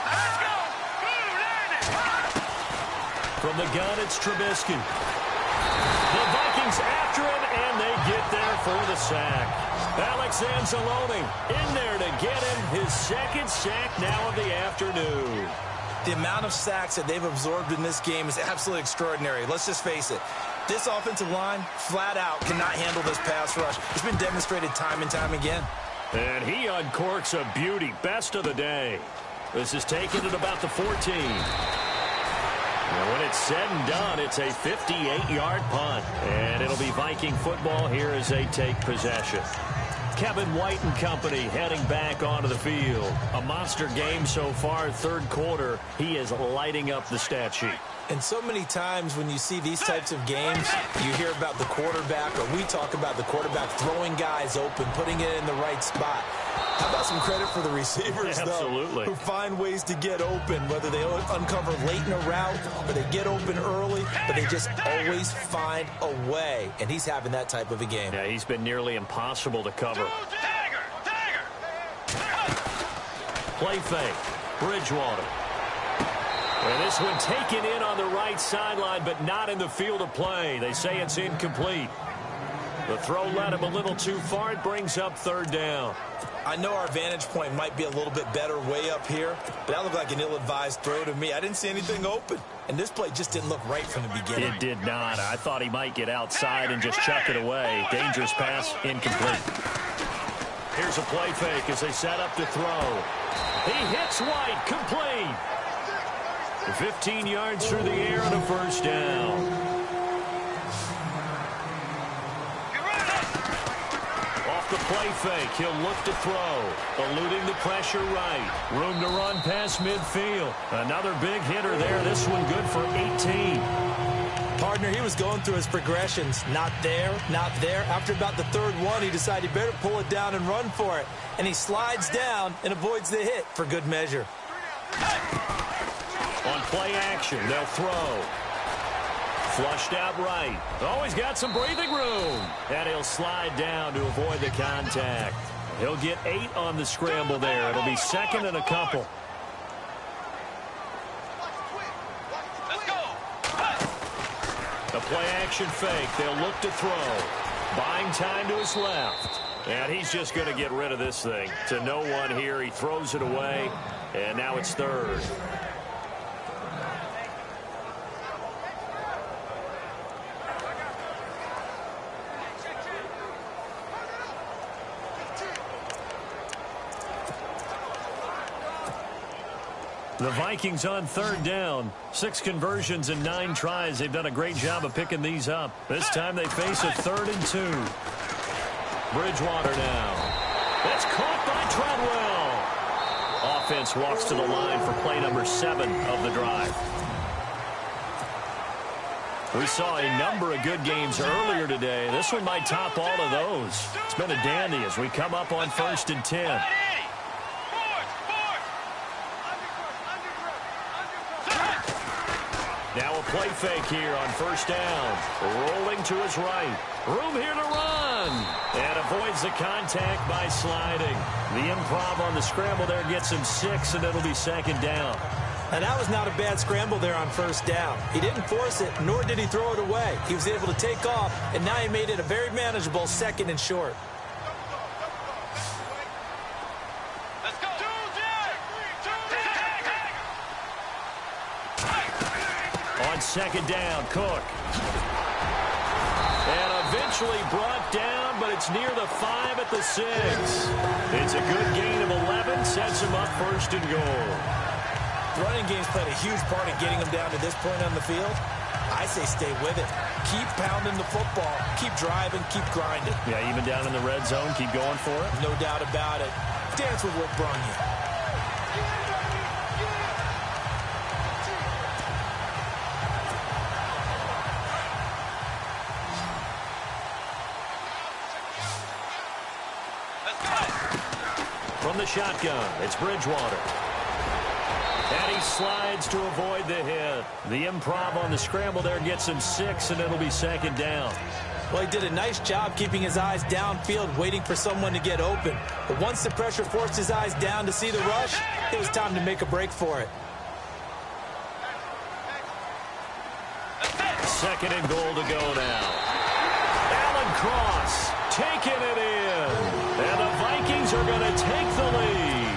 Let's go! Blue, land it! From the gun, it's Trubisky. The Vikings after him, and they get there for the sack. Alex Anzalone in there to get him his 2nd sack now of the afternoon. The amount of sacks that they've absorbed in this game is absolutely extraordinary. Let's just face it. This offensive line, flat out, cannot handle this pass rush. It's been demonstrated time and time again. And he uncorks a beauty. Best of the day. This is taken at about the 14. And when it's said and done, it's a 58-yard punt. And it'll be Viking football here as they take possession. Kevin White and company heading back onto the field. A monster game so far, 3rd quarter. He is lighting up the stat sheet. And so many times when you see these types of games, you hear about the quarterback, or we talk about the quarterback throwing guys open, putting it in the right spot. How about some credit for the receivers, Absolutely. though, who find ways to get open, whether they uncover late in a route or they get open early, but they just always find a way. And he's having that type of a game. Yeah, he's been nearly impossible to cover. Play fake. Bridgewater. And this one taken in on the right sideline, but not in the field of play. They say it's incomplete. The throw led him a little too far. It brings up 3rd down. I know our vantage point might be a little bit better way up here, but that looked like an ill-advised throw to me. I didn't see anything open, and this play just didn't look right from the beginning. It did not. I thought he might get outside and just chuck it away. Dangerous pass, incomplete. Here's a play fake as they set up to throw. He hits White, complete. 15 yards through the air and a 1st down. Off the play fake, he'll look to throw. Eluding the pressure right. Room to run past midfield. Another big hitter there. This one good for 18. Partner, he was going through his progressions. Not there, not there. After about the 3rd one, he decided he better pull it down and run for it. And he slides down and avoids the hit for good measure. On play action, they'll throw. Flushed out right. Always got some breathing room. And he'll slide down to avoid the contact. He'll get 8 on the scramble there. It'll be 2nd and a couple. Let's go! A play action fake. They'll look to throw. Buying time to his left. And he's just going to get rid of this thing. To no one here. He throws it away. And now it's 3rd. The Vikings on 3rd down. 6 conversions and 9 tries. They've done a great job of picking these up. This time they face a 3rd and 2. Bridgewater now. That's caught by Treadwell. Offense walks to the line for play number 7 of the drive. We saw a number of good games earlier today. This one might top all of those. It's been a dandy as we come up on 1st and 10. Now a play fake here on 1st down. Rolling to his right. Room here to run. And avoids the contact by sliding. The improv on the scramble there gets him 6, and it'll be 2nd down. Now, that was not a bad scramble there on first down. He didn't force it, nor did he throw it away. He was able to take off, and now he made it a very manageable 2nd and short. Let's go. On 2nd down, Cook. And eventually brought down, but it's near the 5 at the 6. It's a good gain of 11, sets him up 1st and goal. The running game's played a huge part in getting him down to this point on the field. I say stay with it. Keep pounding the football. Keep driving. Keep grinding. Yeah, even down in the red zone, keep going for it. No doubt about it. Dance with what brung you. From the shotgun, it's Bridgewater. And he slides to avoid the hit. The improv on the scramble there gets him 6, and it'll be 2nd down. Well, he did a nice job keeping his eyes downfield, waiting for someone to get open. But once the pressure forced his eyes down to see the rush, it was time to make a break for it. 2nd and goal to go now. Allen Cross taking it in. And the Vikings are going to take the lead.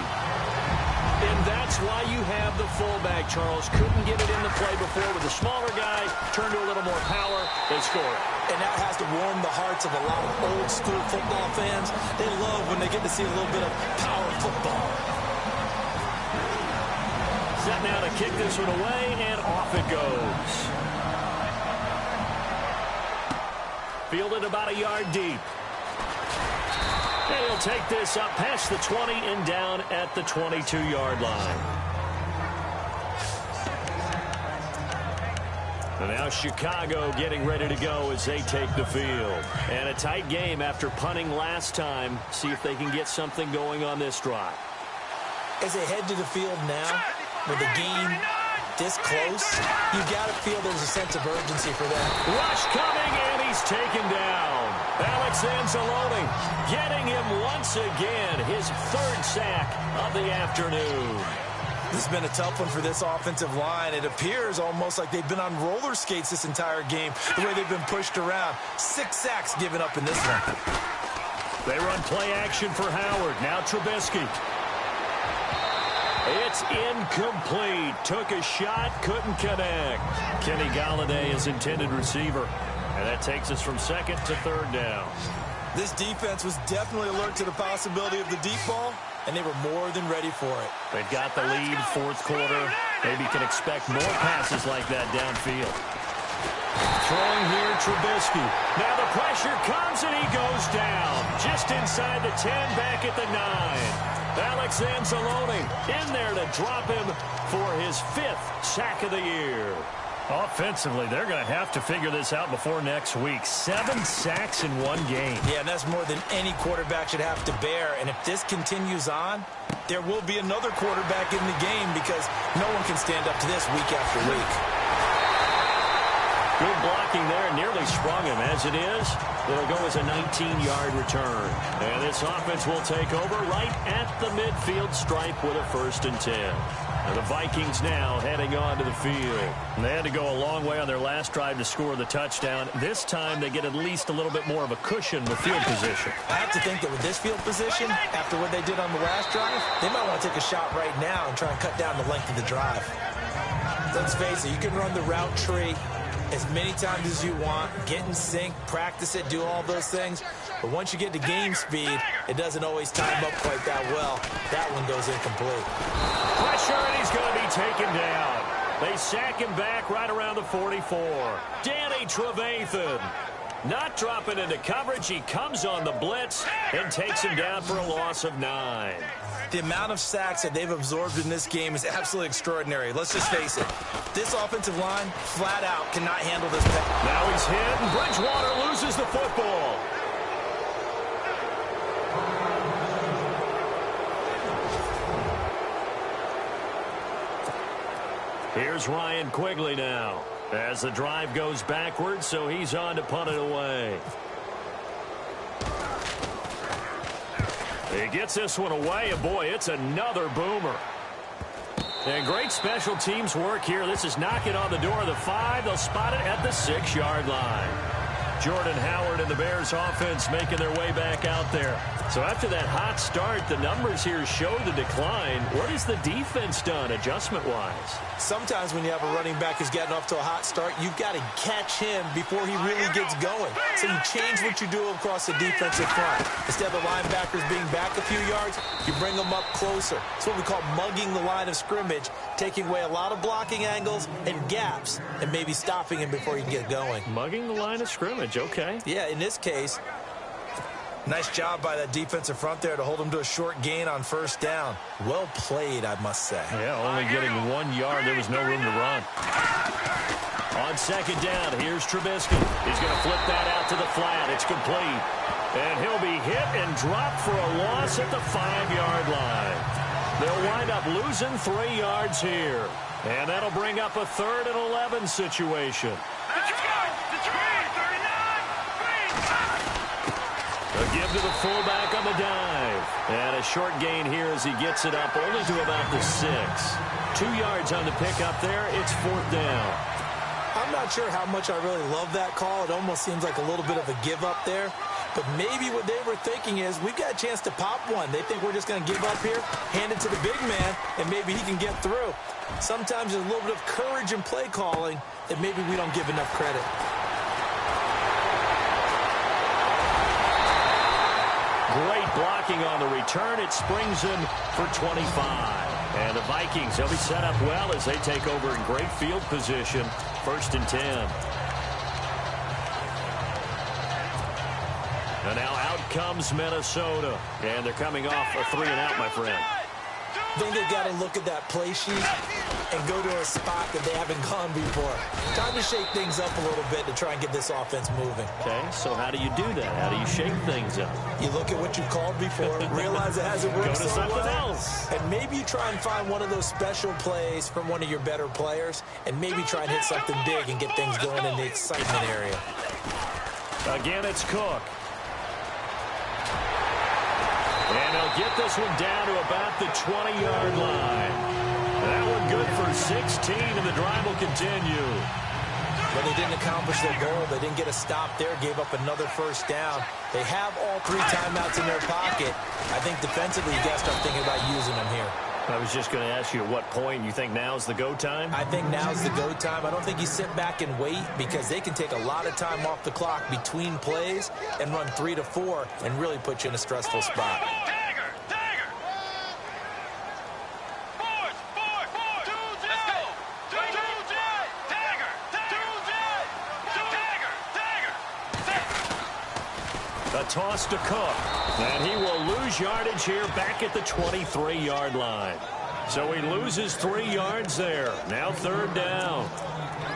And that's why you have the fullback, Charles. Couldn't get it into play before with a smaller guy. Turned to a little more power. They score it. And that has to warm the hearts of a lot of old-school football fans. They love when they get to see a little bit of power football. Set now to kick this one away, and off it goes. Fielded about a yard deep. And he'll take this up past the 20 and down at the 22-yard line. And now Chicago getting ready to go as they take the field. And a tight game after punting last time. See if they can get something going on this drive. As they head to the field now, with the game this close, you got to feel there's a sense of urgency for them. Rush coming, and he's taken down. Alex Anzalone getting him once again, his 3rd sack of the afternoon. This has been a tough one for this offensive line. It appears almost like they've been on roller skates this entire game, the way they've been pushed around. 6 sacks given up in this one. They run play action for Howard. Now Trubisky. It's incomplete. Took a shot, couldn't connect. Kenny Galladay is intended receiver. And that takes us from 2nd to 3rd down. This defense was definitely alert to the possibility of the deep ball, and they were more than ready for it. They've got the lead, 4th quarter. Maybe can expect more passes like that downfield. Throwing here, Trubisky. Now the pressure comes, and he goes down. Just inside the 10, back at the 9. Alex Anzalone in there to drop him for his 5th sack of the year. Offensively, they're going to have to figure this out before next week. 7 sacks in one game. Yeah, and that's more than any quarterback should have to bear. And if this continues on, there will be another quarterback in the game because no one can stand up to this week after week. Good blocking there, nearly sprung him. As it is, it'll go as a 19-yard return. And this offense will take over right at the midfield stripe with a 1st and 10. And the Vikings now heading on to the field. And they had to go a long way on their last drive to score the touchdown. This time they get at least a little bit more of a cushion with field position. I have to think that with this field position, after what they did on the last drive, they might want to take a shot right now and try and cut down the length of the drive. Let's face it, you can run the route tree as many times as you want, get in sync, practice it, do all those things. But once you get to game speed, it doesn't always time up quite that well. That one goes incomplete. Pressure, and he's going to be taken down. They sack him back right around the 44. Danny Trevathan not dropping into coverage. He comes on the blitz and takes him down for a loss of 9. The amount of sacks that they've absorbed in this game is absolutely extraordinary. Let's just face it. This offensive line, flat out, cannot handle this pass. Now he's hit, and Bridgewater loses the football. Here's Ryan Quigley now as the drive goes backwards, so he's on to punt it away. He gets this one away, and boy, it's another boomer. And great special teams work here. This is knocking on the door of the 5. They'll spot it at the 6-yard line. Jordan Howard and the Bears offense making their way back out there. So after that hot start, the numbers here show the decline. What has the defense done adjustment-wise? Sometimes when you have a running back who's getting off to a hot start, you've got to catch him before he really gets going. So you change what you do across the defensive front. Instead of the linebackers being back a few yards, you bring them up closer. It's what we call mugging the line of scrimmage, taking away a lot of blocking angles and gaps and maybe stopping him before he can get going. Mugging the line of scrimmage, okay. Yeah, in this case, nice job by that defensive front there to hold him to a short gain on first down. Well played, I must say. Yeah, only getting 1 yard. There was no room to run. On second down, here's Trubisky. He's going to flip that out to the flat. It's complete. And he'll be hit and dropped for a loss at the 5-yard line. They'll wind up losing 3 yards here. And that'll bring up a 3rd and 11 situation. A give to the fullback on the dive. And a short gain here as he gets it up only to about the 6. 2 yards on the pickup there. It's 4th down. I'm not sure how much I really love that call. It almost seems like a little bit of a give up there. But maybe what they were thinking is, we've got a chance to pop one. They think we're just going to give up here, hand it to the big man, and maybe he can get through. Sometimes there's a little bit of courage in play calling that maybe we don't give enough credit. Great blocking on the return. It springs him for 25. And the Vikings, they'll be set up well as they take over in great field position. 1st and 10. And now out comes Minnesota. And they're coming off a 3-and-out, my friend. I think they've got to look at that play sheet and go to a spot that they haven't gone before. Time to shake things up a little bit to try and get this offense moving. Okay, so how do you do that? How do you shake things up? You look at what you've called before, realize it hasn't worked Go to so something well, else. and maybe you try and find one of those special plays from one of your better players, and maybe try and hit something big and get things going in the excitement area. Again, it's Cook. And he'll get this one down to about the 20-yard line. That one good for 16, and the drive will continue. But they didn't accomplish their goal. They didn't get a stop there, gave up another first down. They have all 3 timeouts in their pocket. I think defensively, you got to start thinking about using them here. I was just going to ask you at what point you think now's the go time? I think now's the go time. I don't think you sit back and wait, because they can take a lot of time off the clock between plays and run 3 to 4 and really put you in a stressful spot. A toss to Cook. And he will lose yardage here back at the 23-yard line. So he loses 3 yards there. Now 3rd down.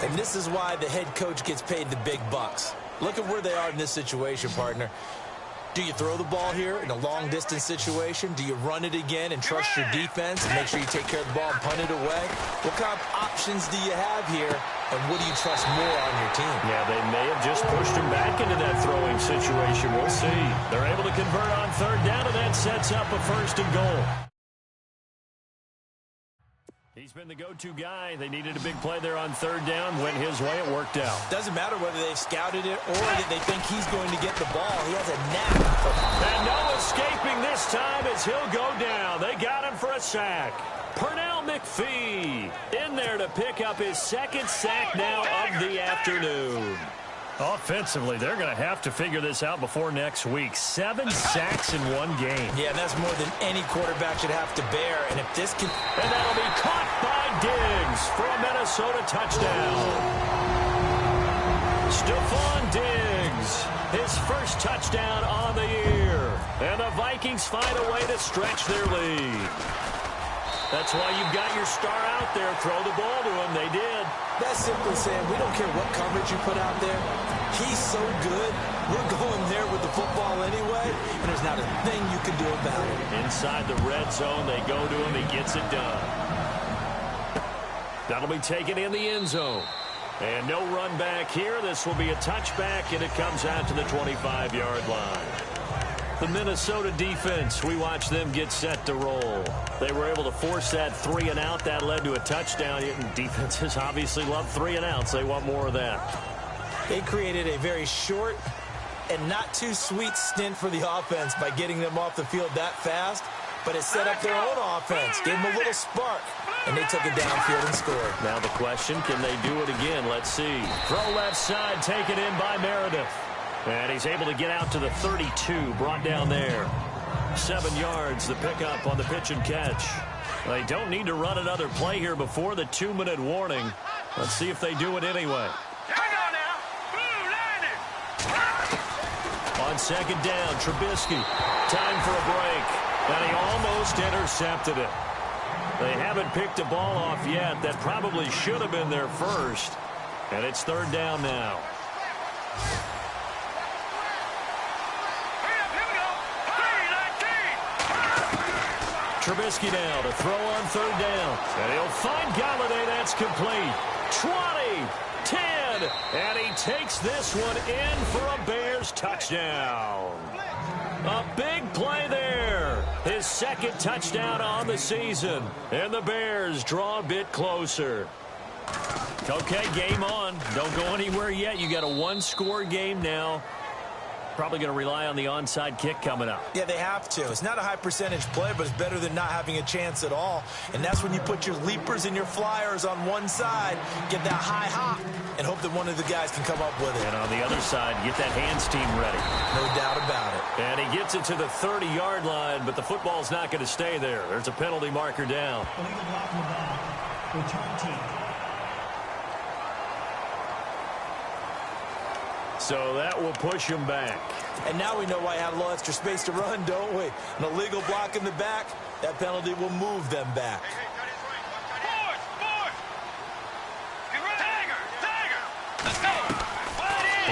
And this is why the head coach gets paid the big bucks. Look at where they are in this situation, partner. Do you throw the ball here in a long-distance situation? Do you run it again and trust your defense and make sure you take care of the ball and punt it away? What kind of options do you have here, and what do you trust more on your team? Yeah, they may have just pushed him back into that throwing situation. We'll see. They're able to convert on 3rd down, and that sets up a 1st and goal. He's been the go-to guy. They needed a big play there on 3rd down. Went his way. It worked out. Doesn't matter whether they've scouted it or that they think he's going to get the ball. He has a knack for it. And no escaping this time as he'll go down. They got him for a sack. Pernell McPhee in there to pick up his 2nd sack now of the afternoon. Offensively, they're going to have to figure this out before next week. 7 sacks in 1 game. Yeah, that's more than any quarterback should have to bear. And if this can... And that'll be caught by Diggs for a Minnesota touchdown. Stephon Diggs, his first touchdown on the year. And the Vikings find a way to stretch their lead. That's why you've got your star out there. Throw the ball to him. They did. That's simply saying we don't care what coverage you put out there. He's so good. We're going there with the football anyway, and there's not a thing you can do about it. Inside the red zone, they go to him. He gets it done. That'll be taken in the end zone. And no run back here. This will be a touchback, and it comes out to the 25-yard line. The Minnesota defense, we watch them get set to roll. They were able to force that 3-and-out. That led to a touchdown. Defenses obviously love 3-and-outs. They want more of that. They created a very short and not too sweet stint for the offense by getting them off the field that fast, but it set up their own offense, gave them a little spark, and they took it downfield and scored. Now the question, can they do it again? Let's see. Throw left side, taken in by Meredith. And he's able to get out to the 32, brought down there. 7 yards, the pickup on the pitch and catch. They don't need to run another play here before the 2-minute warning. Let's see if they do it anyway. On second down, Trubisky. Time for a break. And he almost intercepted it. They haven't picked a ball off yet. That probably should have been their first. And it's 3rd down now. Trubisky now to throw on 3rd down. And he'll find Galladay. That's complete. 20, 10, and he takes this one in for a Bears touchdown. A big play there. His 2nd touchdown on the season. And the Bears draw a bit closer. Okay, game on. Don't go anywhere yet. You got a 1-score game now. Probably going to rely on the onside kick coming up. Yeah, they have to. It's not a high percentage play, but it's better than not having a chance at all. And that's when you put your leapers and your flyers on one side, get that high hop, and hope that one of the guys can come up with it. And on the other side, get that hands team ready. No doubt about it. And he gets it to the 30-yard line, but the football's not going to stay there. There's a penalty marker down. Illegal block in the back. Return team. So that will push him back. And now we know why I have a little extra space to run, don't we? An illegal block in the back, that penalty will move them back.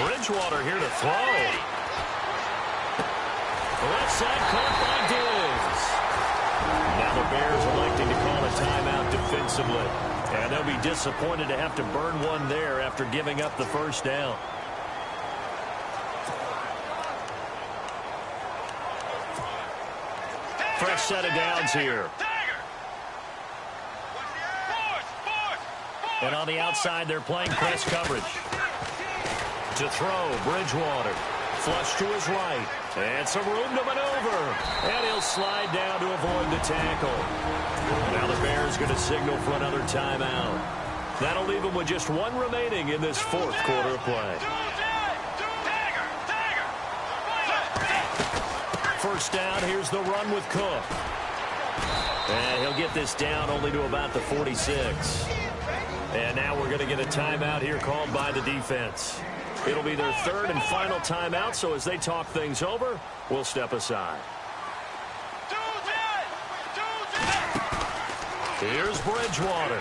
Bridgewater here to throw. Left side caught by Diggs. Now the Bears electing to call a timeout defensively. And they'll be disappointed to have to burn one there after giving up the 1st down. Fresh set of downs here. And on the outside, they're playing press coverage. To throw, Bridgewater. Flush to his right. And some room to maneuver. And he'll slide down to avoid the tackle. Now the Bears going to signal for another timeout. That'll leave them with just 1 remaining in this 4th quarter of play. 1st down, here's the run with Cook. And he'll get this down only to about the 46. And now we're going to get a timeout here called by the defense. It'll be their 3rd and final timeout, so as they talk things over, we'll step aside. Here's Bridgewater.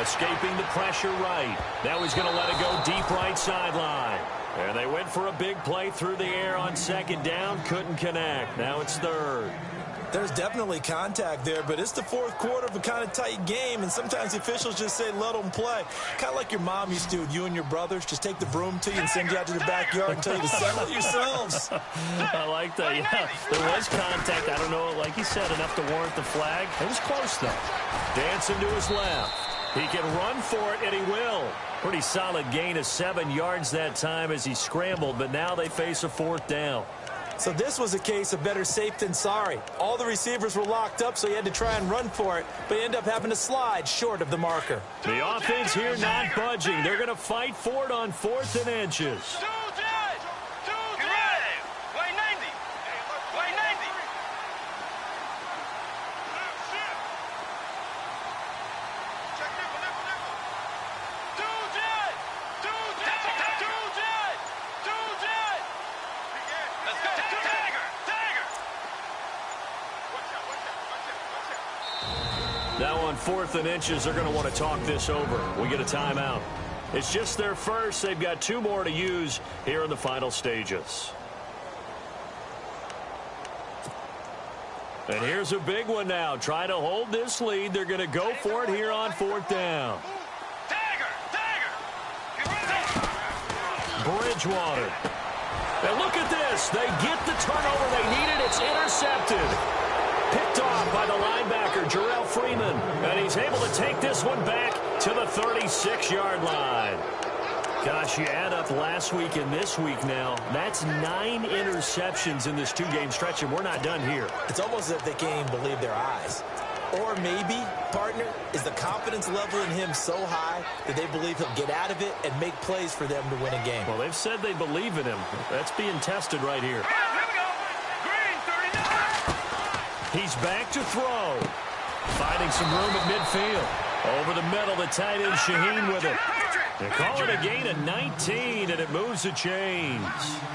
Escaping the pressure right. Now he's going to let it go deep right sideline. And they went for a big play through the air on 2nd down. Couldn't connect. Now it's 3rd. There's definitely contact there, but it's the 4th quarter of a kind of tight game, and sometimes the officials just say, let them play. Kind of like your mom used to with you and your brothers. Just take the broom to you and send you out to the backyard and tell you to settle it yourselves. I like that. Yeah, there was contact. I don't know, like you said, enough to warrant the flag. It was close, though. Dancing to his left. He can run for it, and he will. Pretty solid gain of 7 yards that time as he scrambled, but now they face a 4th down. So this was a case of better safe than sorry. All the receivers were locked up, so he had to try and run for it, but he ended up having to slide short of the marker. The offense here not budging. They're going to fight for it on 4th and inches. Now on 4th and inches, they're going to want to talk this over. We get a timeout. It's just their first. They've got 2 more to use here in the final stages. And here's a big one now. Trying to hold this lead. They're going to go for it here on 4th down. Bridgewater. And look at this. They get the turnover they needed. It's intercepted. Picked off by the linebacker, Jarrell Freeman. And he's able to take this one back to the 36-yard line. Gosh, you add up last week and this week now. That's 9 interceptions in this 2-game stretch, and we're not done here. It's almost as if they can't even believe their eyes. Or maybe, partner, is the confidence level in him so high that they believe he'll get out of it and make plays for them to win a game. Well, they've said they believe in him. That's being tested right here. Here we go. Green, 39. He's back to throw. Finding some room at midfield. Over the middle, the tight end Shaheen with it. They call it a gain of 19, and it moves the chains.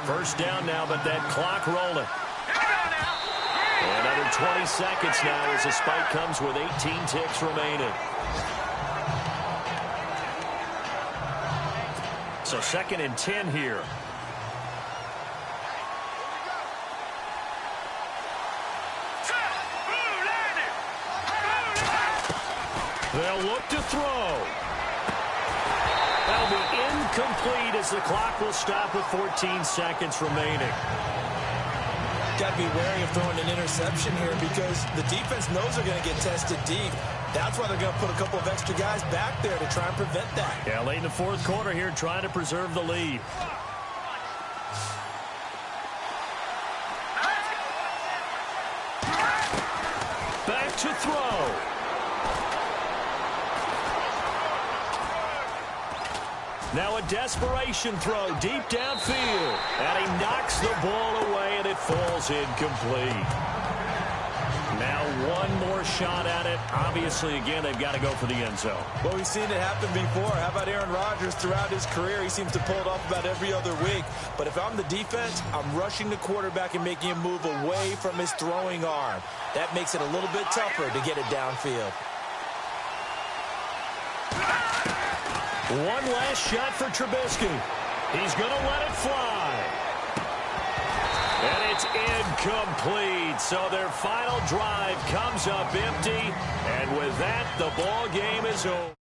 First down now, but that clock rolling. Another 20 seconds now as the spike comes with 18 ticks remaining. So 2nd and 10 here. They'll look to throw. That'll be incomplete as the clock will stop with 14 seconds remaining. Got to be wary of throwing an interception here because the defense knows they're going to get tested deep. That's why they're going to put a couple of extra guys back there to try and prevent that. Yeah, late in the 4th quarter here trying to preserve the lead. Back to throw. Now a desperation throw deep downfield. And he knocks the ball away, and it falls incomplete. Now one more shot at it. Obviously, again, they've got to go for the end zone. Well, we've seen it happen before. How about Aaron Rodgers throughout his career? He seems to pull it off about every other week. But if I'm the defense, I'm rushing the quarterback and making him move away from his throwing arm. That makes it a little bit tougher to get it downfield. One last shot for Trubisky. He's going to let it fly. And it's incomplete. So their final drive comes up empty. And with that, the ball game is over.